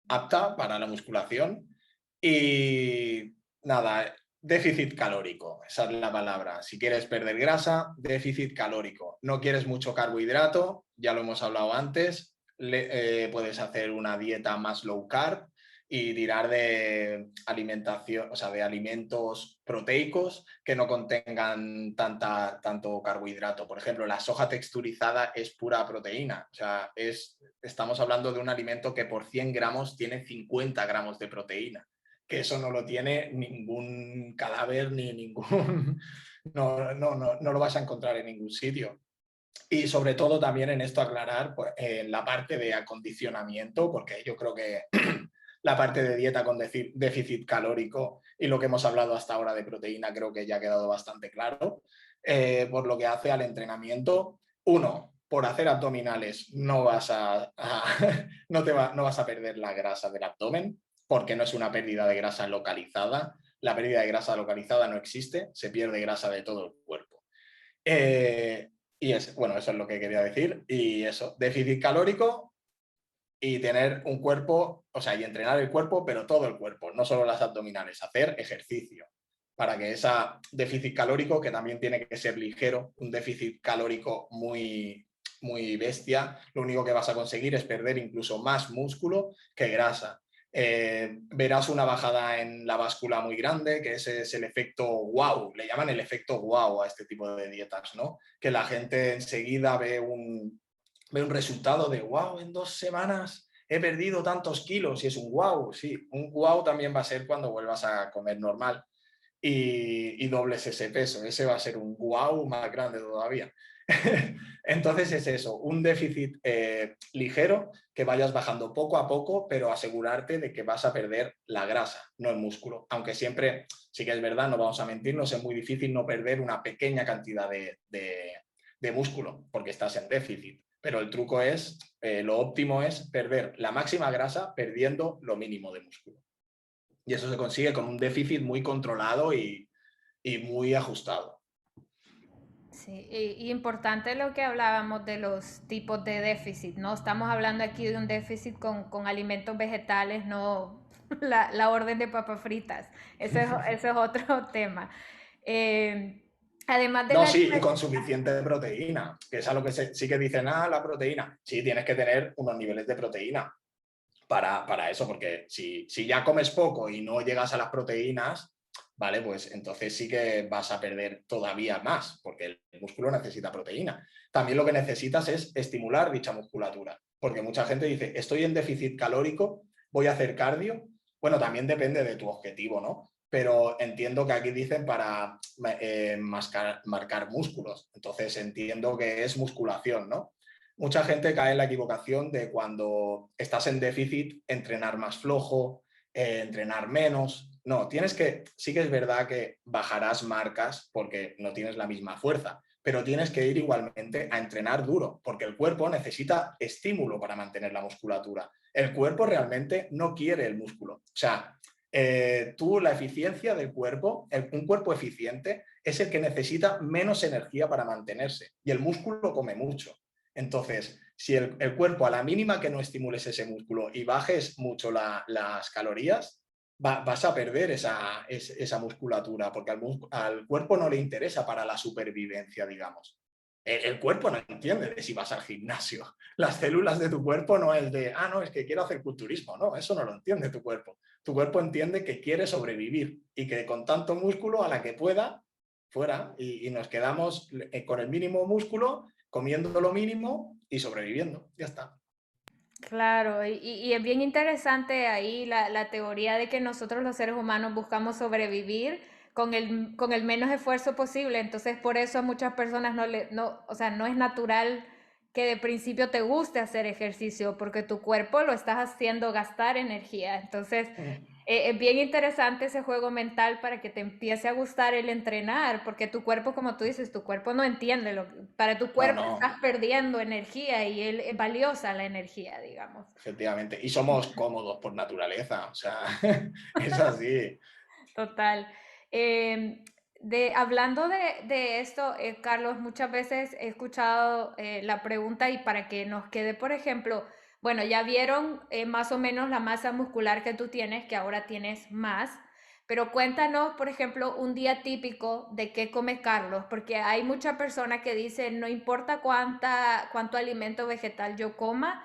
apta para la musculación y nada, déficit calórico, esa es la palabra. Si quieres perder grasa, déficit calórico. No quieres mucho carbohidrato, ya lo hemos hablado antes, puedes hacer una dieta más low carb y tirar de alimentación, o sea, de alimentos proteicos que no contengan tanto carbohidrato. Por ejemplo, la soja texturizada es pura proteína. O sea, estamos hablando de un alimento que por 100 gramos tiene 50 gramos de proteína, que eso no lo tiene ningún cadáver ni ningún... No lo vas a encontrar en ningún sitio. Y sobre todo también en esto aclarar pues, la parte de acondicionamiento, porque yo creo que la parte de dieta con déficit calórico y lo que hemos hablado hasta ahora de proteína creo que ya ha quedado bastante claro. Por lo que hace al entrenamiento, uno, por hacer abdominales no vas no vas a perder la grasa del abdomen, porque no es una pérdida de grasa localizada. La pérdida de grasa localizada no existe, se pierde grasa de todo el cuerpo. Bueno, eso es lo que quería decir. Y eso, déficit calórico y tener un cuerpo, o sea, y entrenar el cuerpo, pero todo el cuerpo, no solo las abdominales, hacer ejercicio para que ese déficit calórico, que también tiene que ser ligero, un déficit calórico muy bestia, lo único que vas a conseguir es perder incluso más músculo que grasa. Verás una bajada en la báscula muy grande, que ese es el efecto wow, le llaman el efecto wow a este tipo de dietas, ¿no? Que la gente enseguida ve ve un resultado de wow, en 2 semanas he perdido tantos kilos y es un wow, sí, un wow también va a ser cuando vuelvas a comer normal y dobles ese peso, ese va a ser un wow más grande todavía. Entonces es eso, un déficit ligero, que vayas bajando poco a poco, pero asegurarte de que vas a perder la grasa, no el músculo. Aunque siempre, sí que es verdad, no vamos a mentirnos, es muy difícil no perder una pequeña cantidad de músculo, porque estás en déficit. Pero el truco es, lo óptimo es perder la máxima grasa perdiendo lo mínimo de músculo. Y eso se consigue con un déficit muy controlado y muy ajustado. Sí, y importante lo que hablábamos de los tipos de déficit, ¿no? Estamos hablando aquí de un déficit con alimentos vegetales, no la orden de papas fritas. Eso es otro tema. Eh, además de No, la sí, y con alimentación, suficiente proteína, que es a lo que sí que dicen, la proteína. Sí, tienes que tener unos niveles de proteína para eso, porque si ya comes poco y no llegas a las proteínas, ¿vale? Pues entonces sí que vas a perder todavía más, porque el músculo necesita proteína. También lo que necesitas es estimular dicha musculatura, porque mucha gente dice, estoy en déficit calórico, voy a hacer cardio. Bueno, también depende de tu objetivo, ¿no? Pero entiendo que aquí dicen para marcar músculos, entonces entiendo que es musculación, ¿no? Mucha gente cae en la equivocación de cuando estás en déficit, entrenar más flojo, entrenar menos. No, sí que es verdad que bajarás marcas porque no tienes la misma fuerza, pero tienes que ir igualmente a entrenar duro, porque el cuerpo necesita estímulo para mantener la musculatura. El cuerpo realmente no quiere el músculo. O sea, la eficiencia del cuerpo, un cuerpo eficiente es el que necesita menos energía para mantenerse y el músculo come mucho. Entonces, si el cuerpo a la mínima que no estimules ese músculo y bajes mucho las calorías, vas a perder esa musculatura, porque al cuerpo no le interesa para la supervivencia, digamos. El cuerpo no entiende de si vas al gimnasio. Las células de tu cuerpo no es de, no, es que quiero hacer culturismo. No, eso no lo entiende tu cuerpo. Tu cuerpo entiende que quiere sobrevivir y que con tanto músculo, a la que pueda, fuera, y nos quedamos con el mínimo músculo, comiendo lo mínimo y sobreviviendo. Ya está. claro, y es bien interesante ahí la teoría de que nosotros los seres humanos buscamos sobrevivir con el menos esfuerzo posible. Entonces, por eso a muchas personas o sea, no es natural que de principio te guste hacer ejercicio, porque tu cuerpo lo estás haciendo gastar energía. Entonces, es bien interesante ese juego mental para que te empiece a gustar el entrenar, porque tu cuerpo, como tú dices, tu cuerpo no entiende. Para tu No, cuerpo no, estás perdiendo energía y es valiosa la energía, digamos. efectivamente. Y somos cómodos por naturaleza. O sea, es así. Total. Hablando de esto, Carlos, muchas veces he escuchado la pregunta y para que nos quede, por ejemplo, bueno, ya vieron más o menos la masa muscular que tú tienes, que ahora tienes más, pero cuéntanos, por ejemplo, un día típico de qué come Carlos, porque hay muchas personas que dicen, no importa cuánto alimento vegetal yo coma,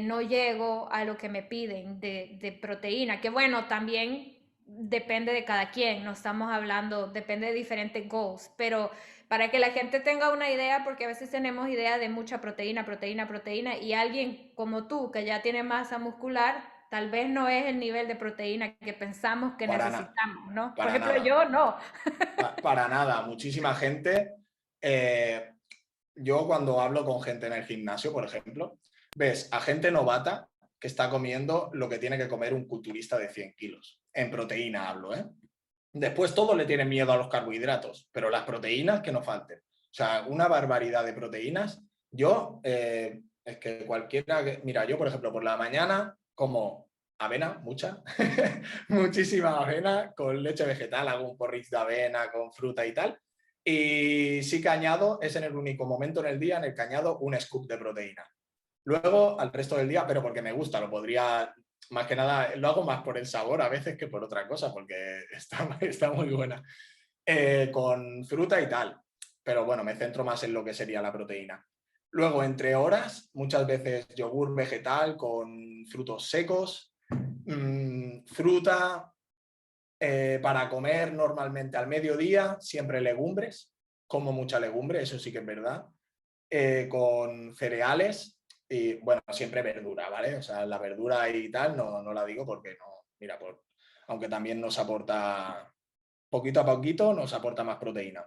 no llego a lo que me piden de proteína, que bueno, también depende de cada quien, no estamos hablando, depende de diferentes goals, pero para que la gente tenga una idea, porque a veces tenemos idea de mucha proteína, proteína, proteína, y alguien como tú, que ya tiene masa muscular, tal vez no es el nivel de proteína que pensamos que necesitamos, ¿no? Por Para ejemplo, nada. yo no. Para nada. Muchísima gente. Yo cuando hablo con gente en el gimnasio, por ejemplo, ves a gente novata que está comiendo lo que tiene que comer un culturista de 100 kilos. En proteína hablo, ¿eh? Después todos le tienen miedo a los carbohidratos, pero las proteínas que no falten. O sea, una barbaridad de proteínas. Yo, es que cualquiera mira, yo por ejemplo por la mañana como avena, mucha, muchísima avena con leche vegetal, hago un porridge de avena con fruta y tal. Y sí que añado, es en el único momento en el día en el que añado un scoop de proteína. Luego, al resto del día, pero porque me gusta, lo podría, más que nada, lo hago más por el sabor a veces que por otra cosa, porque está muy buena. Con fruta y tal, pero bueno, me centro más en lo que sería la proteína. Luego, entre horas, muchas veces yogur vegetal con frutos secos, fruta, para comer normalmente al mediodía, siempre legumbres, como mucha legumbre, eso sí que es verdad. con cereales y, bueno, siempre verdura, ¿vale? O sea, la verdura y tal no la digo porque no, mira, aunque también nos aporta, poquito a poquito, nos aporta más proteína.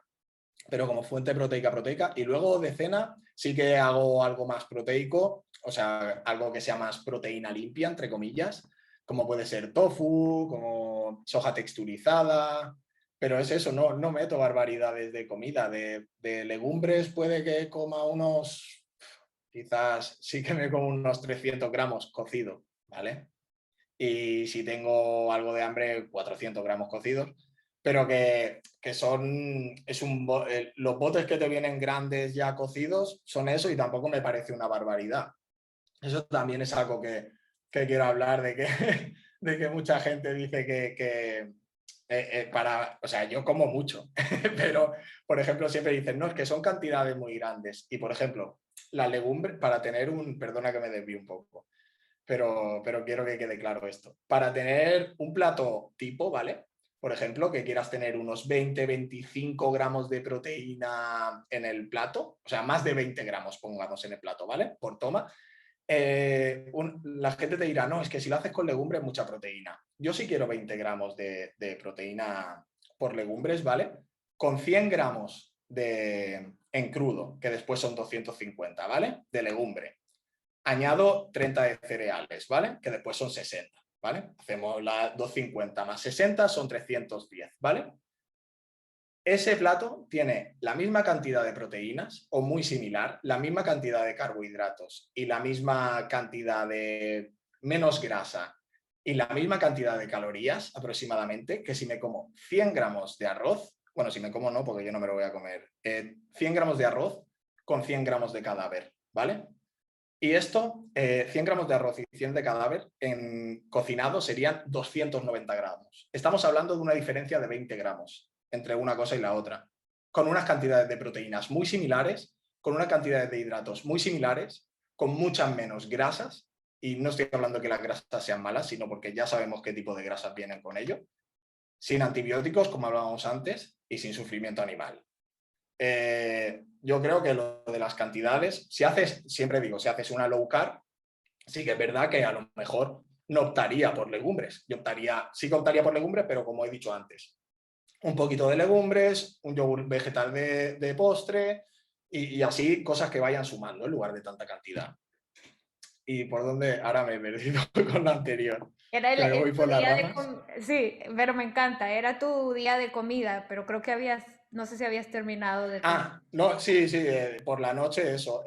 Pero como fuente proteica. Y luego de cena sí que hago algo más proteico, o sea, algo que sea más proteína limpia, entre comillas, como puede ser tofu, como soja texturizada, pero es eso, no meto barbaridades de comida. De legumbres puede que coma unos, quizás sí que me como unos 300 gramos cocido, ¿vale? Y si tengo algo de hambre, 400 gramos cocidos, pero que son, los botes que te vienen grandes ya cocidos son eso y tampoco me parece una barbaridad. Eso también es algo que quiero hablar, de que mucha gente dice o sea, yo como mucho, pero, por ejemplo, siempre dicen, no, es que son cantidades muy grandes. Y, por ejemplo, la legumbre, para tener perdona que me desvíe un poco, pero quiero que quede claro esto. Para tener un plato tipo, ¿vale? Por ejemplo, que quieras tener unos 20-25 gramos de proteína en el plato, o sea, más de 20 gramos, pongamos en el plato, ¿vale? Por toma. La gente te dirá, no, es que si lo haces con legumbres, mucha proteína. Yo sí quiero 20 gramos de proteína por legumbres, ¿vale? Con 100 gramos en crudo, que después son 250, ¿vale? De legumbre. Añado 30 de cereales, ¿vale? Que después son 60, ¿vale? Hacemos la 250 más 60 son 310, ¿vale? Ese plato tiene la misma cantidad de proteínas o muy similar, la misma cantidad de carbohidratos y la misma cantidad de menos grasa y la misma cantidad de calorías aproximadamente que si me como 100 gramos de arroz, bueno, si me como no, porque yo no me lo voy a comer, 100 gramos de arroz con 100 gramos de cadáver, ¿vale? Y esto, 100 gramos de arroz y 100 de cadáver en cocinado serían 290 gramos. Estamos hablando de una diferencia de 20 gramos entre una cosa y la otra, con unas cantidades de proteínas muy similares, con unas cantidades de hidratos muy similares, con muchas menos grasas, y no estoy hablando que las grasas sean malas, sino porque ya sabemos qué tipo de grasas vienen con ello, sin antibióticos, como hablábamos antes, y sin sufrimiento animal. Yo creo que lo de las cantidades, siempre digo, si haces una low carb, sí que es verdad que a lo mejor no optaría por legumbres. Sí que optaría por legumbres, pero como he dicho antes, un poquito de legumbres, un yogur vegetal de postre y así cosas que vayan sumando en lugar de tanta cantidad. ¿Y por dónde? Ahora me he perdido con lo anterior. Era Que me voy tu por las día ramas. sí, pero me encanta, era tu día de comida, pero creo que no sé si habías terminado de tu... No, sí, por la noche eso.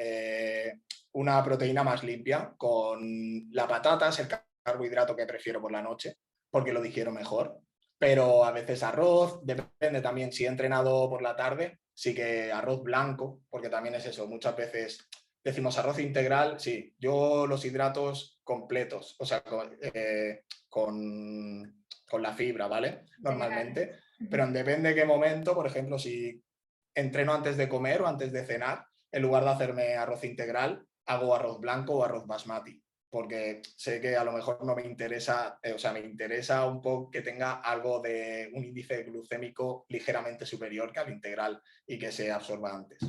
Una proteína más limpia con la patata, es el carbohidrato que prefiero por la noche, porque lo digiero mejor. Pero a veces arroz, depende también. Si he entrenado por la tarde, sí que arroz blanco, porque también es eso. Muchas veces decimos arroz integral, sí. Yo los hidratos completos, o sea, con la fibra, ¿vale? Integrales. Normalmente. Pero depende de qué momento, por ejemplo, si entreno antes de comer o antes de cenar, en lugar de hacerme arroz integral, hago arroz blanco o arroz basmati, porque sé que a lo mejor no me interesa, o sea, me interesa un poco que tenga algo de un índice glucémico ligeramente superior que al integral y que se absorba antes.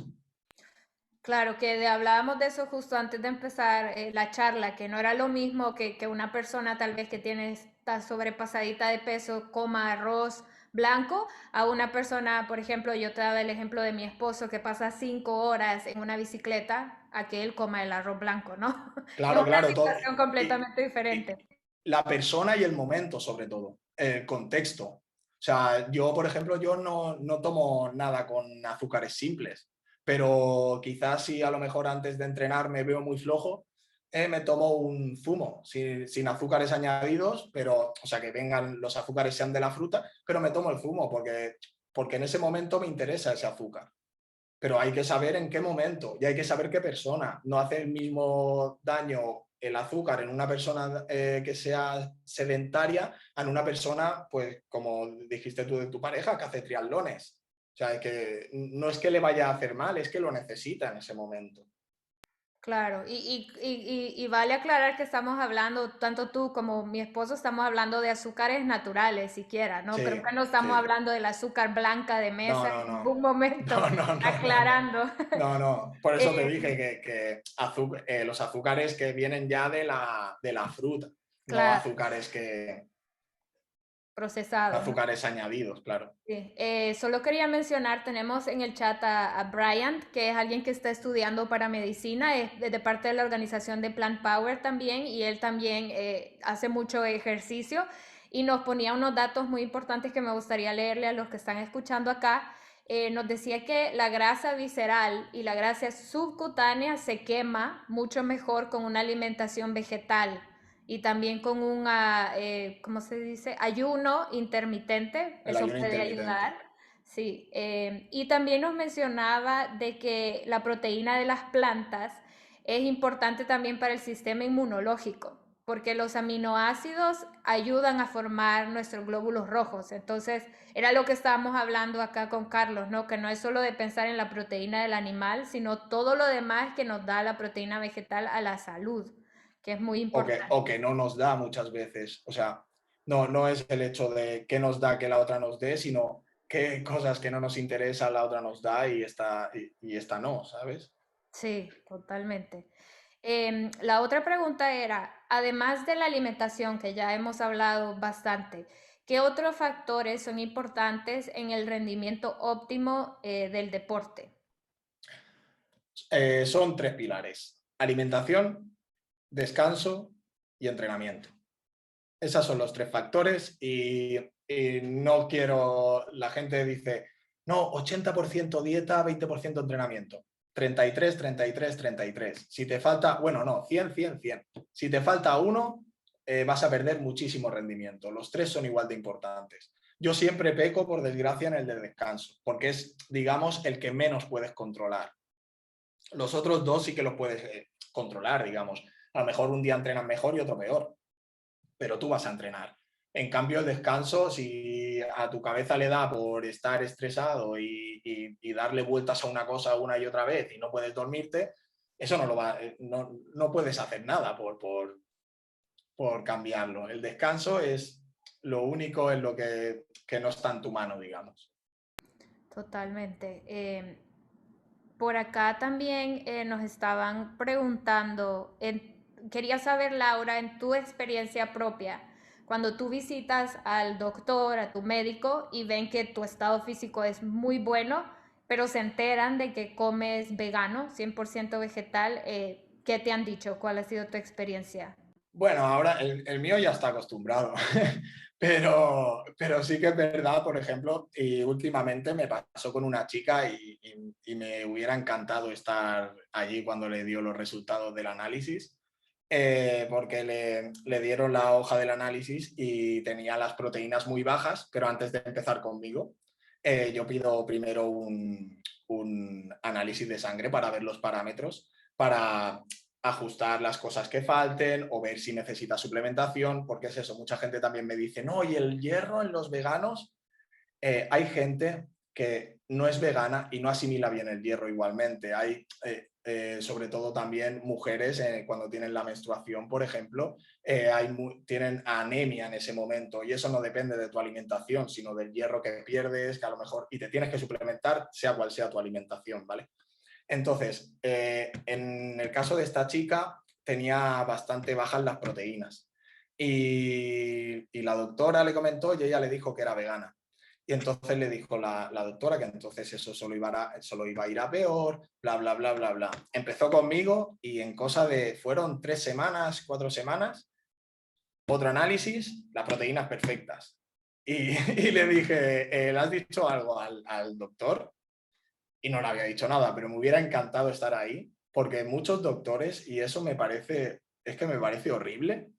Claro, hablábamos de eso justo antes de empezar la charla, que no era lo mismo que una persona tal vez que tiene esta sobrepasadita de peso coma arroz blanco, a una persona, por ejemplo, yo te daba el ejemplo de mi esposo que pasa 5 horas en una bicicleta a que él coma el arroz blanco, ¿no? Es Claro, una claro, situación y, completamente y diferente. la persona y el momento, sobre todo, el contexto. O sea, yo, por ejemplo, yo no tomo nada con azúcares simples, pero quizás si a lo mejor antes de entrenar me veo muy flojo, me tomo un zumo sin azúcares añadidos, pero, o sea, que vengan los azúcares sean de la fruta, pero me tomo el zumo porque en ese momento me interesa ese azúcar. Pero hay que saber en qué momento y hay que saber qué persona. No hace el mismo daño el azúcar en una persona que sea sedentaria a en una persona, pues como dijiste tú de tu pareja, que hace triatlones. O sea, que no es que le vaya a hacer mal, es que lo necesita en ese momento. Claro, y vale aclarar que estamos hablando, tanto tú como mi esposo, estamos hablando de azúcares naturales siquiera, ¿no? Creo Sí, que no estamos sí. hablando del azúcar blanca de No, mesa no, en no. ningún momento, No, no, no, no, no. aclarando. No, no. Por eso te Eh, dije que los azúcares que vienen ya de la fruta, no claro, procesados, ¿no? azúcares añadidos, claro. Sí, solo quería mencionar, tenemos en el chat a Bryant, que es alguien que está estudiando para medicina, es de parte de la organización de Plant Power también, y él también hace mucho ejercicio y nos ponía unos datos muy importantes que me gustaría leerle a los que están escuchando acá. Nos decía que la grasa visceral y la grasa subcutánea se quema mucho mejor con una alimentación vegetal y también con un, ¿cómo se dice? Ayuno intermitente, El eso ayuno puede intermitente. ayudar. Sí, y también nos mencionaba de que la proteína de las plantas es importante también para el sistema inmunológico, porque los aminoácidos ayudan a formar nuestros glóbulos rojos. Entonces, era lo que estábamos hablando acá con Carlos, ¿no? Que no es solo de pensar en la proteína del animal, sino todo lo demás que nos da la proteína vegetal a la salud, que es muy O importante. que no nos da muchas veces. O sea, no, no es el hecho de qué nos da que la otra nos dé, sino qué cosas que no nos interesa la otra nos da y esta no, ¿sabes? Sí, totalmente. La otra pregunta era, además de la alimentación, que ya hemos hablado bastante, ¿qué otros factores son importantes en el rendimiento óptimo del deporte? Son tres pilares: alimentación, descanso y entrenamiento. Esos son los tres factores y no quiero, la gente dice, no, 80% dieta, 20% entrenamiento. 33, 33, 33. Si te falta, bueno, no, 100, 100, 100. Si te falta uno, vas a perder muchísimo rendimiento. Los tres son igual de importantes. Yo siempre peco, por desgracia, en el de descanso, porque es, digamos, el que menos puedes controlar. Los otros dos sí que los puedes controlar, digamos. A lo mejor un día entrenas mejor y otro peor, pero tú vas a entrenar. En cambio, el descanso, si a tu cabeza le da por estar estresado y darle vueltas a una cosa una y otra vez y no puedes dormirte, eso no, lo va, no puedes hacer nada por cambiarlo. El descanso es lo único en lo que no está en tu mano, digamos. Totalmente. Por acá también nos estaban preguntando, quería saber, Laura, en tu experiencia propia, cuando tú visitas al doctor, a tu médico y ven que tu estado físico es muy bueno, pero se enteran de que comes vegano, 100% vegetal, ¿qué te han dicho? ¿Cuál ha sido tu experiencia? Bueno, ahora el mío ya está acostumbrado, pero sí que es verdad, por ejemplo, y últimamente me pasó con una chica y me hubiera encantado estar allí cuando le dio los resultados del análisis, porque le dieron la hoja del análisis y tenía las proteínas muy bajas, pero antes de empezar conmigo, yo pido primero un análisis de sangre para ver los parámetros, para ajustar las cosas que falten o ver si necesita suplementación, porque es eso, mucha gente también me dice, no, ¿y el hierro en los veganos? Hay gente que no es vegana y no asimila bien el hierro igualmente. Hay, sobre todo también mujeres, cuando tienen la menstruación, por ejemplo, tienen anemia en ese momento y eso no depende de tu alimentación, sino del hierro que pierdes, que a lo mejor, y te tienes que suplementar, sea cual sea tu alimentación, ¿vale? Entonces, en el caso de esta chica, tenía bastante bajas las proteínas. Y la doctora le comentó y ella le dijo que era vegana. Y entonces le dijo la doctora que entonces eso solo iba a ir a peor, bla, bla, bla, bla, bla. Empezó conmigo y en cosa de, fueron 3 semanas, 4 semanas, otro análisis, las proteínas perfectas. Y, y le dije, ¿le has dicho algo al doctor? Y no le había dicho nada, pero me hubiera encantado estar ahí, porque muchos doctores, y eso me parece, es que me parece horrible,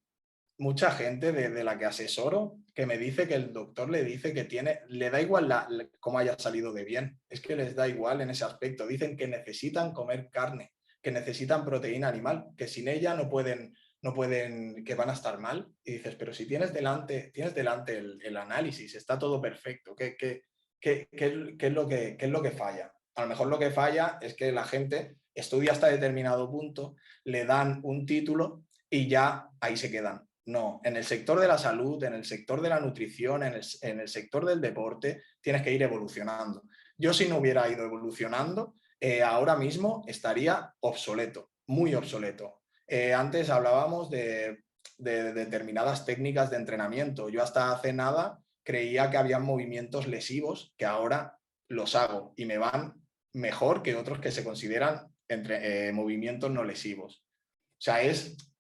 mucha gente de la que asesoro que me dice que el doctor le dice que tiene, le da igual cómo haya salido de bien, es que les da igual en ese aspecto, dicen que necesitan comer carne, que necesitan proteína animal, que sin ella no pueden, que van a estar mal, y dices, pero si tienes delante el análisis, está todo perfecto, ¿qué es lo que falla? A lo mejor lo que falla es que la gente estudia hasta determinado punto, le dan un título y ya ahí se quedan. No, en el sector de la salud, en el sector de la nutrición, en el sector del deporte, tienes que ir evolucionando. Yo si no hubiera ido evolucionando, ahora mismo estaría obsoleto, muy obsoleto. Antes hablábamos de determinadas técnicas de entrenamiento. Yo hasta hace nada creía que había movimientos lesivos que ahora los hago y me van mejor que otros que se consideran movimientos no lesivos. O sea,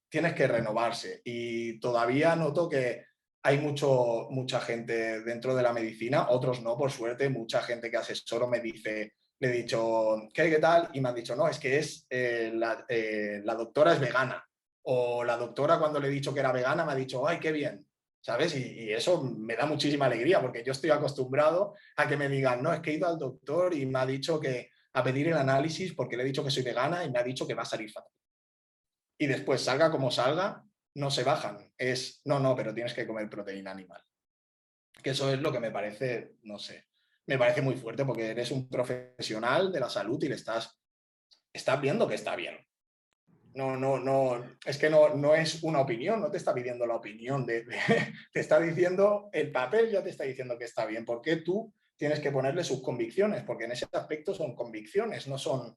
tienes que renovarse y todavía noto que hay mucha gente dentro de la medicina, otros no, por suerte, mucha gente que asesoro me dice, le he dicho, ¿qué tal? Y me han dicho, no, es que la doctora es vegana. O la doctora cuando le he dicho que era vegana me ha dicho, ¡ay, qué bien! ¿Sabes? Y eso me da muchísima alegría porque yo estoy acostumbrado a que me digan, no, es que he ido al doctor y me ha dicho que a pedir el análisis porque le he dicho que soy vegana y me ha dicho que va a salir fatal. Y después, salga como salga, no se bajan. No, pero tienes que comer proteína animal. Que eso es lo que me parece, no sé, me parece muy fuerte porque eres un profesional de la salud y le estás viendo que está bien. No, es que no es una opinión, no te está pidiendo la opinión, te está diciendo, el papel ya te está diciendo que está bien. ¿Por qué tú tienes que ponerle sus convicciones? Porque en ese aspecto son convicciones, no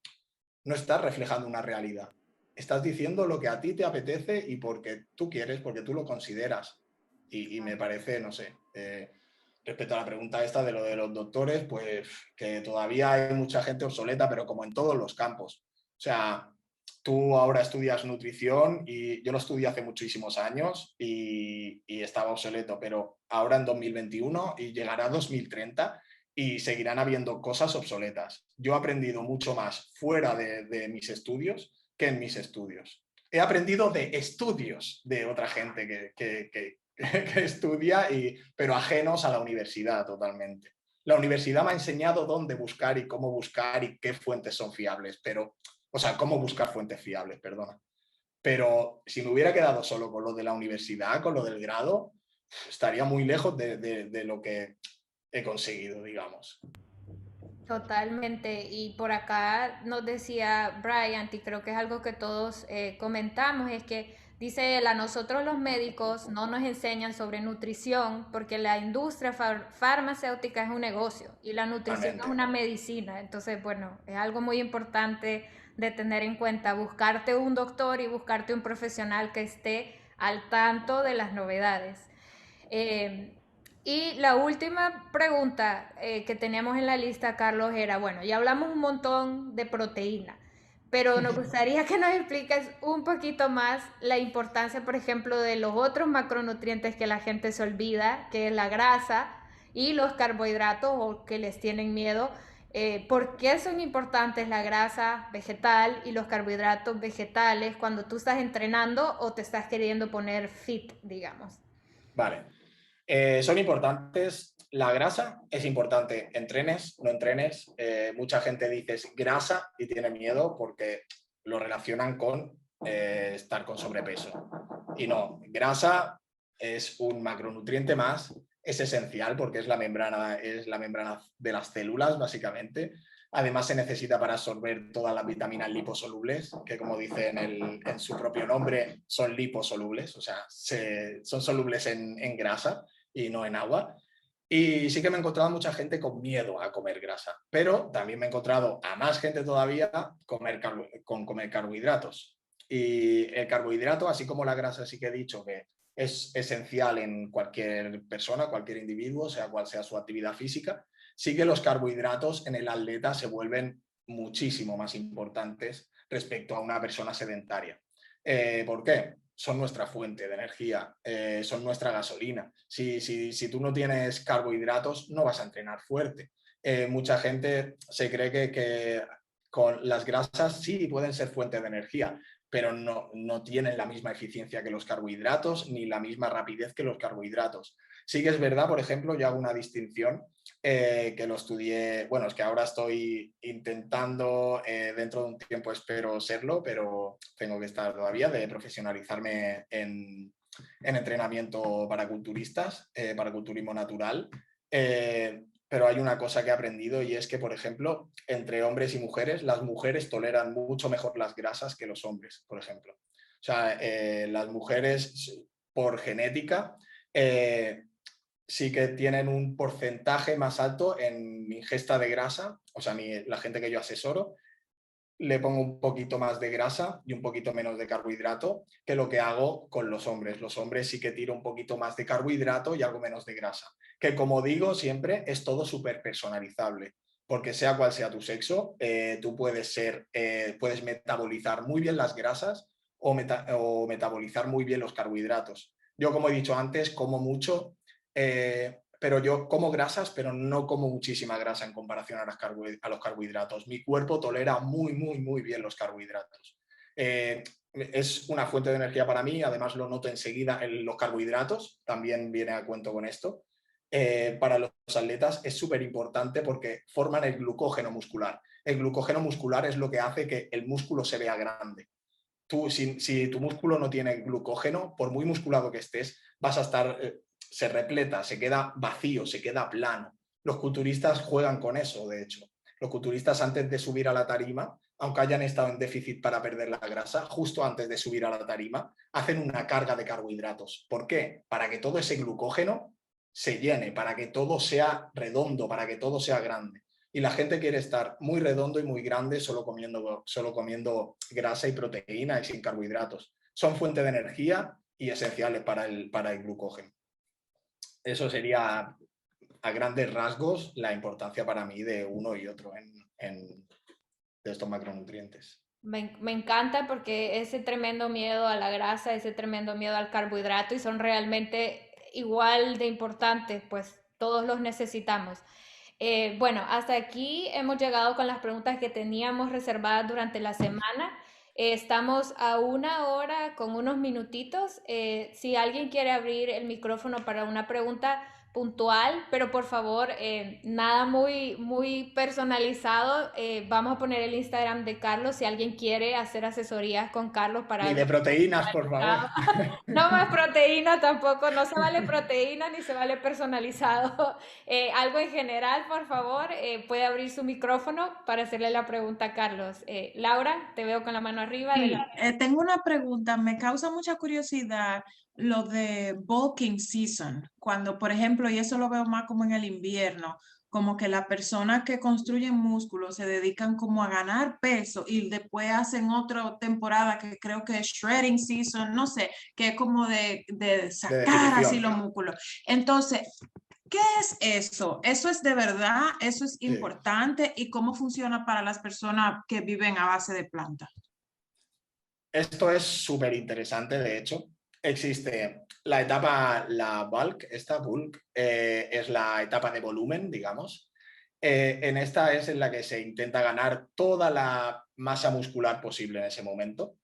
estás reflejando una realidad. Estás diciendo lo que a ti te apetece y porque tú quieres, porque tú lo consideras. Y me parece, no sé, respecto a la pregunta esta de lo de los doctores, pues que todavía hay mucha gente obsoleta, pero como en todos los campos. O sea, tú ahora estudias nutrición y yo lo estudié hace muchísimos años y estaba obsoleto, pero ahora en 2021 y llegará a 2030 y seguirán habiendo cosas obsoletas. Yo he aprendido mucho más fuera de mis estudios que en mis estudios. He aprendido de estudios de otra gente que estudia, pero ajenos a la universidad totalmente. La universidad me ha enseñado dónde buscar y cómo buscar y qué fuentes son fiables, o sea, cómo buscar fuentes fiables, perdona. Pero si me hubiera quedado solo con lo de la universidad, con lo del grado, estaría muy lejos de lo que he conseguido, digamos. Totalmente. Y por acá nos decía Brian, y creo que es algo que todos comentamos, es que dice él, a nosotros los médicos no nos enseñan sobre nutrición porque la industria farmacéutica es un negocio y la nutrición es Realmente. una medicina. Entonces, bueno, es algo muy importante de tener en cuenta, buscarte un doctor y buscarte un profesional que esté al tanto de las novedades. Eh, y la última pregunta que teníamos en la lista, Carlos, era, bueno, ya hablamos un montón de proteína, pero nos gustaría que nos expliques un poquito más la importancia, por ejemplo, de los otros macronutrientes que la gente se olvida, que es la grasa y los carbohidratos o que les tienen miedo. ¿Por qué son importantes la grasa vegetal y los carbohidratos vegetales cuando tú estás entrenando o te estás queriendo poner fit, digamos? Vale. Son importantes. La grasa es importante, entrenes, no entrenes. Mucha gente dice grasa y tiene miedo porque lo relacionan con estar con sobrepeso. Y no, grasa es un macronutriente más, es esencial porque es la membrana de las células, básicamente. Además, se necesita para absorber todas las vitaminas liposolubles, que como dice en su propio nombre, son liposolubles, o sea, son solubles en grasa y no en agua. Y sí que me he encontrado mucha gente con miedo a comer grasa, pero también me he encontrado a más gente todavía con comer carbohidratos. Y el carbohidrato, así como la grasa, sí que he dicho que es esencial en cualquier persona, cualquier individuo, sea cual sea su actividad física, sí que los carbohidratos en el atleta se vuelven muchísimo más importantes respecto a una persona sedentaria. ¿Por qué? Son nuestra fuente de energía, son nuestra gasolina. Si tú no tienes carbohidratos, no vas a entrenar fuerte. Mucha gente se cree que con las grasas sí pueden ser fuente de energía, pero no tienen la misma eficiencia que los carbohidratos ni la misma rapidez que los carbohidratos. Sí que es verdad, por ejemplo, yo hago una distinción que lo estudié, bueno, es que ahora estoy intentando, dentro de un tiempo espero serlo, pero tengo que estar todavía de profesionalizarme en entrenamiento para culturistas, para culturismo natural. pero hay una cosa que he aprendido y es que, por ejemplo, entre hombres y mujeres, las mujeres toleran mucho mejor las grasas que los hombres, por ejemplo. O sea, las mujeres, por genética, sí que tienen un porcentaje más alto en ingesta de grasa. O sea, la gente que yo asesoro, le pongo un poquito más de grasa y un poquito menos de carbohidrato que lo que hago con los hombres. Los hombres sí que tiro un poquito más de carbohidrato y algo menos de grasa. Que como digo siempre, es todo súper personalizable. Porque sea cual sea tu sexo, tú puedes metabolizar muy bien las grasas o metabolizar muy bien los carbohidratos. Yo, como he dicho antes, como mucho, pero yo como grasas, pero no como muchísima grasa en comparación a los carbohidratos. Mi cuerpo tolera muy, muy, muy bien los carbohidratos. Es una fuente de energía para mí, además lo noto enseguida en los carbohidratos, también viene a cuento con esto. Para los atletas es súper importante porque forman el glucógeno muscular. El glucógeno muscular es lo que hace que el músculo se vea grande. Si tu músculo no tiene glucógeno, por muy musculado que estés, vas a estar, se repleta, se queda vacío, se queda plano. Los culturistas juegan con eso, de hecho. Los culturistas antes de subir a la tarima, aunque hayan estado en déficit para perder la grasa, justo antes de subir a la tarima, hacen una carga de carbohidratos. ¿Por qué? Para que todo ese glucógeno se llene, para que todo sea redondo, para que todo sea grande. Y la gente quiere estar muy redondo y muy grande solo comiendo grasa y proteína y sin carbohidratos. Son fuente de energía y esenciales para el glucógeno. Eso sería a grandes rasgos la importancia para mí de uno y otro de estos macronutrientes. Me encanta porque ese tremendo miedo a la grasa, ese tremendo miedo al carbohidrato y son realmente igual de importantes, pues todos los necesitamos. Bueno, hasta aquí hemos llegado con las preguntas que teníamos reservadas durante la semana. Estamos a 1 hora con unos minutitos. Si alguien quiere abrir el micrófono para una pregunta puntual, pero por favor, nada muy personalizado. Vamos a poner el Instagram de Carlos si alguien quiere hacer asesorías con Carlos para Ni algo de proteínas, por favor. no más proteína tampoco, no se vale proteína ni se vale personalizado. Algo en general, por favor, puede abrir su micrófono para hacerle la pregunta a Carlos. Laura, te veo con la mano arriba. Sí, tengo una pregunta, me causa mucha curiosidad lo de bulking season, cuando, por ejemplo, y eso lo veo más como en el invierno, como que las personas que construyen músculos se dedican como a ganar peso y después hacen otra temporada que creo que es shredding season, no sé, que es como de sacar así los músculos. Entonces, ¿qué es eso? ¿Eso es de verdad? ¿Eso es importante? ¿Y cómo funciona para las personas que viven a base de plantas? Esto es súper interesante, de hecho. Existe la bulk, es la etapa de volumen, digamos. En esta es en la que se intenta ganar toda la masa muscular posible en ese momento.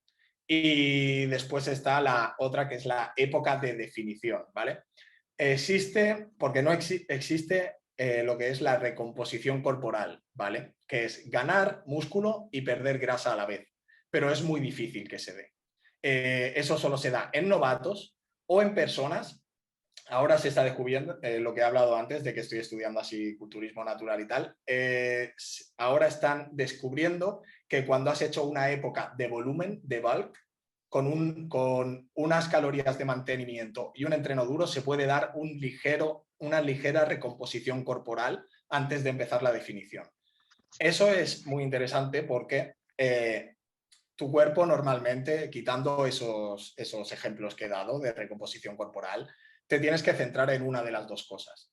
Y después está la otra, que es la época de definición, ¿vale? Existe, porque no existe lo que es la recomposición corporal, ¿vale? Que es ganar músculo y perder grasa a la vez, pero es muy difícil que se dé. Eso solo se da en novatos o en personas. Ahora se está descubriendo lo que he hablado antes de que estoy estudiando así culturismo natural y tal. Ahora están descubriendo que cuando has hecho una época de volumen, de bulk, con unas calorías de mantenimiento y un entreno duro se puede dar una ligera recomposición corporal antes de empezar la definición. Eso es muy interesante porque tu cuerpo normalmente, quitando esos ejemplos que he dado de recomposición corporal, te tienes que centrar en una de las dos cosas.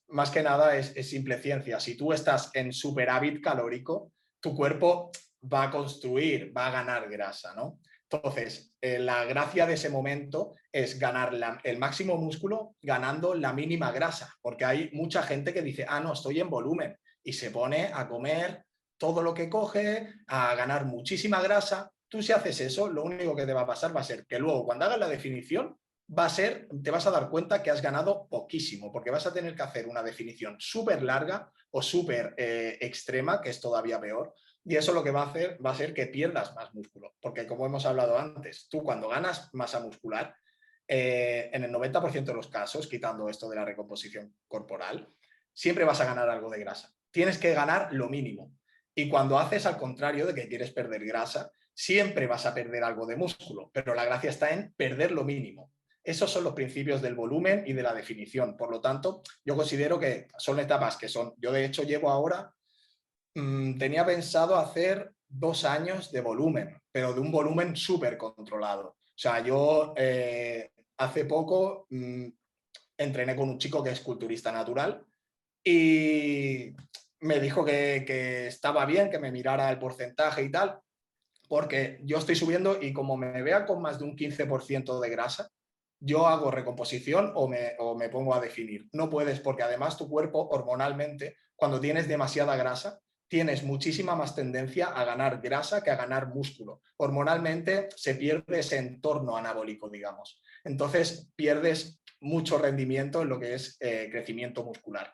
Más que nada es simple ciencia. Si tú estás en superávit calórico, tu cuerpo va a construir, va a ganar grasa, ¿no? Entonces, la gracia de ese momento es ganar el máximo músculo ganando la mínima grasa, porque hay mucha gente que dice, no, estoy en volumen, y se pone a comer todo lo que coge, a ganar muchísima grasa. Tú si haces eso, lo único que te va a pasar va a ser que luego cuando hagas la definición, te vas a dar cuenta que has ganado poquísimo, porque vas a tener que hacer una definición súper larga o súper extrema, que es todavía peor, y eso lo que va a hacer que pierdas más músculo, porque como hemos hablado antes, tú cuando ganas masa muscular, en el 90% de los casos, quitando esto de la recomposición corporal, siempre vas a ganar algo de grasa. Tienes que ganar lo mínimo. Y cuando haces al contrario de que quieres perder grasa, siempre vas a perder algo de músculo, pero la gracia está en perder lo mínimo. Esos son los principios del volumen y de la definición. Por lo tanto, yo considero que son etapas que son... Yo, de hecho, llevo ahora... tenía pensado hacer 2 años de volumen, pero de un volumen súper controlado. O sea, yo hace poco entrené con un chico que es culturista natural y me dijo que estaba bien, que me mirara el porcentaje y tal, porque yo estoy subiendo y como me vea con más de un 15% de grasa, yo hago recomposición o me pongo a definir. No puedes, porque además tu cuerpo hormonalmente, cuando tienes demasiada grasa, tienes muchísima más tendencia a ganar grasa que a ganar músculo. Hormonalmente se pierde ese entorno anabólico, digamos. Entonces pierdes mucho rendimiento en lo que es crecimiento muscular.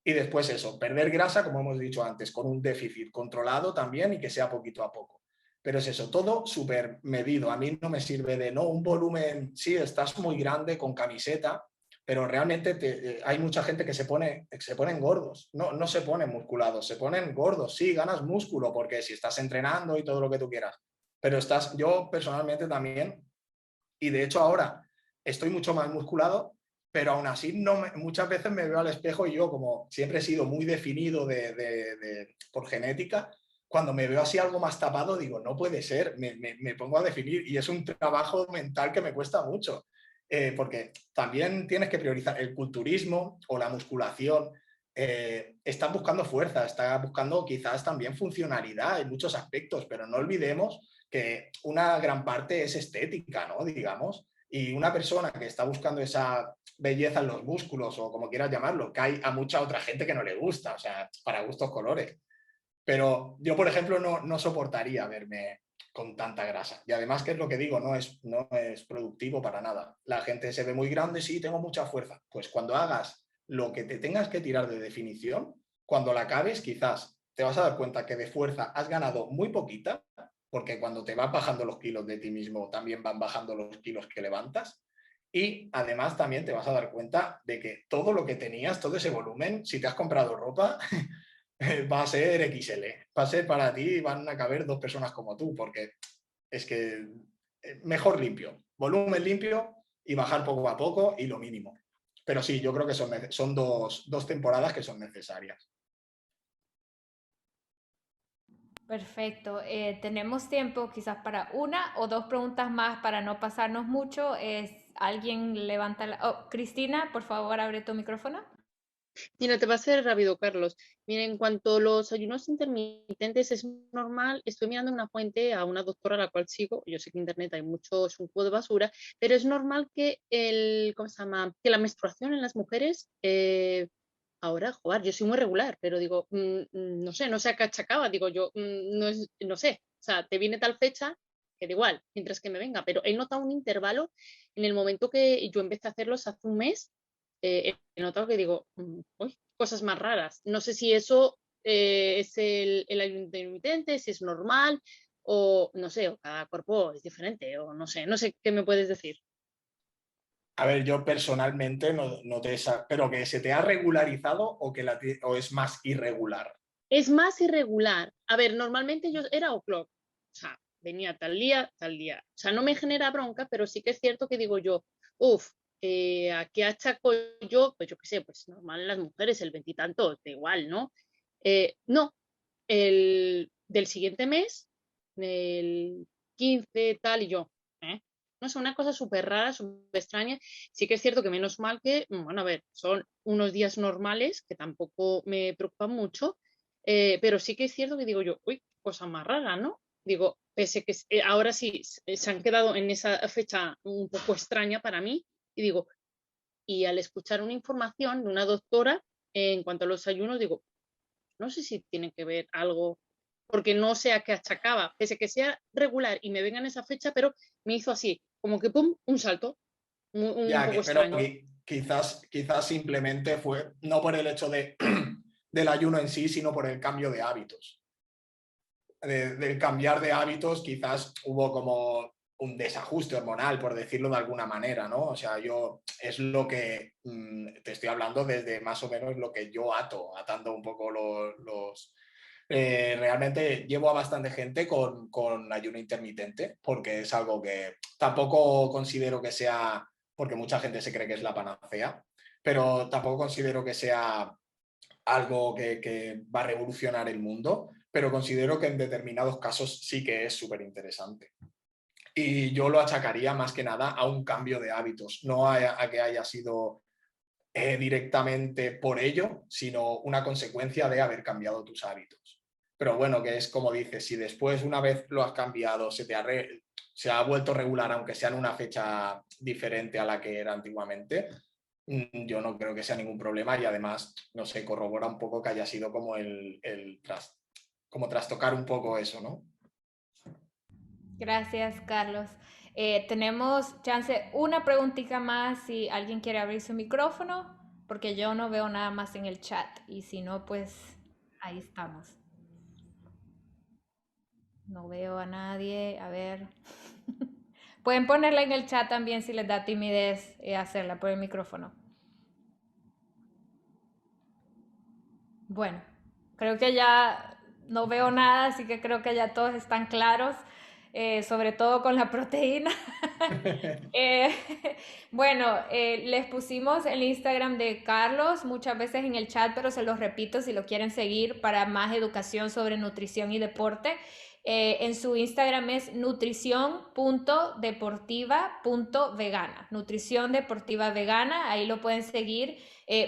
Y después eso, perder grasa, como hemos dicho antes, con un déficit controlado también y que sea poquito a poco. Pero es eso, todo súper medido. A mí no me sirve de, no, un volumen, sí, estás muy grande con camiseta, pero realmente hay mucha gente que se ponen gordos, no se ponen musculados, se ponen gordos. Sí, ganas músculo porque si estás entrenando y todo lo que tú quieras, pero yo personalmente también, y de hecho ahora estoy mucho más musculado, pero aún así muchas veces me veo al espejo y yo, como siempre he sido muy definido por genética, cuando me veo así algo más tapado digo, no puede ser, me pongo a definir y es un trabajo mental que me cuesta mucho. Porque también tienes que priorizar el culturismo o la musculación. Están buscando fuerza, está buscando quizás también funcionalidad en muchos aspectos, pero no olvidemos que una gran parte es estética, ¿no? Digamos, y una persona que está buscando esa belleza en los músculos o como quieras llamarlo, que hay a mucha otra gente que no le gusta, o sea, para gustos colores. Pero yo, por ejemplo, no soportaría verme con tanta grasa. Y además, que es lo que digo, no es productivo para nada. La gente se ve muy grande, sí, tengo mucha fuerza. Pues cuando hagas lo que te tengas que tirar de definición, cuando la acabes, quizás te vas a dar cuenta que de fuerza has ganado muy poquita, porque cuando te vas bajando los kilos de ti mismo, también van bajando los kilos que levantas. Y además también te vas a dar cuenta de que todo lo que tenías, todo ese volumen, si te has comprado ropa, va a ser XL, va a ser para ti y van a caber 2 personas como tú, porque es que mejor limpio, volumen limpio y bajar poco a poco y lo mínimo. Pero sí, yo creo que son dos temporadas que son necesarias. Perfecto. Tenemos tiempo quizás para 1 o 2 preguntas más para no pasarnos mucho. ¿Alguien levanta la... Oh, Cristina, por favor, abre tu micrófono. Mira, te va a ser rápido, Carlos. Mira, en cuanto a los ayunos intermitentes, es normal. Estoy mirando una fuente a una doctora a la cual sigo. Yo sé que en internet hay mucho, es un cubo de basura, pero es normal que ¿cómo se llama? Que la menstruación en las mujeres, ahora, joder, yo soy muy regular, pero digo, no sé a qué achacaba. Digo, yo no sé. O sea, te viene tal fecha que da igual, mientras que me venga. Pero he notado un intervalo en el momento que yo empecé a hacerlos hace un mes. He notado que digo, uy, cosas más raras. No sé si eso es el ayuno intermitente, si es normal, o no sé, o cada cuerpo es diferente, o no sé qué me puedes decir. A ver, yo personalmente no te... Pero que se te ha regularizado o es más irregular. Es más irregular. A ver, normalmente yo era o'clock, o sea, venía tal día, tal día. O sea, no me genera bronca, pero sí que es cierto que digo yo, uff, ¿a qué achaco yo? Pues yo qué sé, pues normal en las mujeres, el veintitantos, da igual, ¿no? No, del siguiente mes, el 15 tal, y yo, ¿eh? No es una cosa súper rara, súper extraña. Sí que es cierto que menos mal que, bueno, a ver, son unos días normales que tampoco me preocupan mucho, pero sí que es cierto que digo yo, uy, cosa más rara, ¿no? Digo, pese que ahora sí se han quedado en esa fecha un poco extraña para mí, y digo, y al escuchar una información de una doctora en cuanto a los ayunos, digo, no sé si tiene que ver algo, porque no sé a qué achacaba, pese que sea regular y me venga en esa fecha, pero me hizo así, como que pum, un salto, un poco Pero extraño. quizás simplemente fue no por el hecho del ayuno en sí, sino por el cambio de hábitos. Del cambiar de hábitos, quizás hubo como un desajuste hormonal, por decirlo de alguna manera, ¿no? O sea, yo es lo que te estoy hablando desde más o menos lo que yo atando un poco los realmente llevo a bastante gente con ayuno intermitente, porque es algo que tampoco considero que sea, porque mucha gente se cree que es la panacea, pero tampoco considero que sea algo que va a revolucionar el mundo, pero considero que en determinados casos sí que es súper interesante. Y yo lo achacaría más que nada a un cambio de hábitos, no a que haya sido directamente por ello, sino una consecuencia de haber cambiado tus hábitos. Pero bueno, que es como dices, si después una vez lo has cambiado, se ha vuelto regular, aunque sea en una fecha diferente a la que era antiguamente, yo no creo que sea ningún problema y además, no sé, corrobora un poco que haya sido como como trastocar un poco eso, ¿no? Gracias, Carlos. Tenemos chance, una preguntita más si alguien quiere abrir su micrófono, porque yo no veo nada más en el chat y si no, pues ahí estamos. No veo a nadie, a ver. Pueden ponerla en el chat también si les da timidez hacerla por el micrófono. Bueno, creo que ya no veo nada, así que creo que ya todos están claros, sobre todo con la proteína. Eh, bueno, les pusimos el Instagram de Carlos muchas veces en el chat, pero se los repito si lo quieren seguir para más educación sobre nutrición y deporte. En su Instagram es nutrición.deportiva.vegana. Nutrición deportiva vegana, ahí lo pueden seguir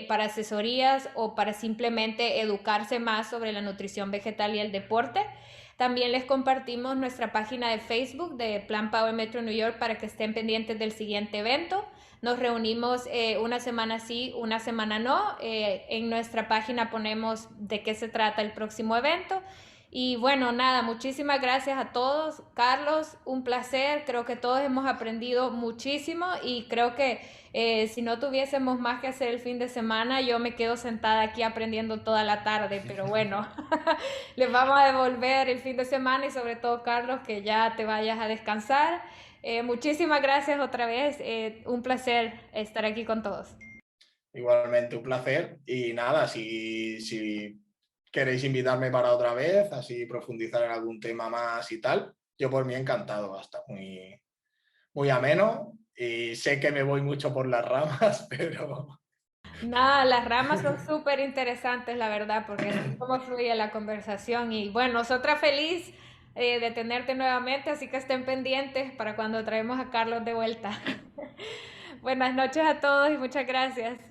para asesorías o para simplemente educarse más sobre la nutrición vegetal y el deporte. También les compartimos nuestra página de Facebook de Plan Power Metro New York para que estén pendientes del siguiente evento. Nos reunimos una semana sí, una semana no. En nuestra página ponemos de qué se trata el próximo evento. Y bueno, nada, muchísimas gracias a todos. Carlos, un placer. Creo que todos hemos aprendido muchísimo y creo que si no tuviésemos más que hacer el fin de semana, yo me quedo sentada aquí aprendiendo toda la tarde. Pero bueno, les vamos a devolver el fin de semana y sobre todo, Carlos, que ya te vayas a descansar. Muchísimas gracias otra vez. Un placer estar aquí con todos. Igualmente un placer y nada, si queréis invitarme para otra vez, así profundizar en algún tema más y tal, yo por mí encantado, hasta muy ameno y sé que me voy mucho por las ramas, pero... Nada, las ramas son súper interesantes, la verdad, porque es como fluye la conversación y bueno, nosotras feliz de tenerte nuevamente, así que estén pendientes para cuando traemos a Carlos de vuelta. Buenas noches a todos y muchas gracias.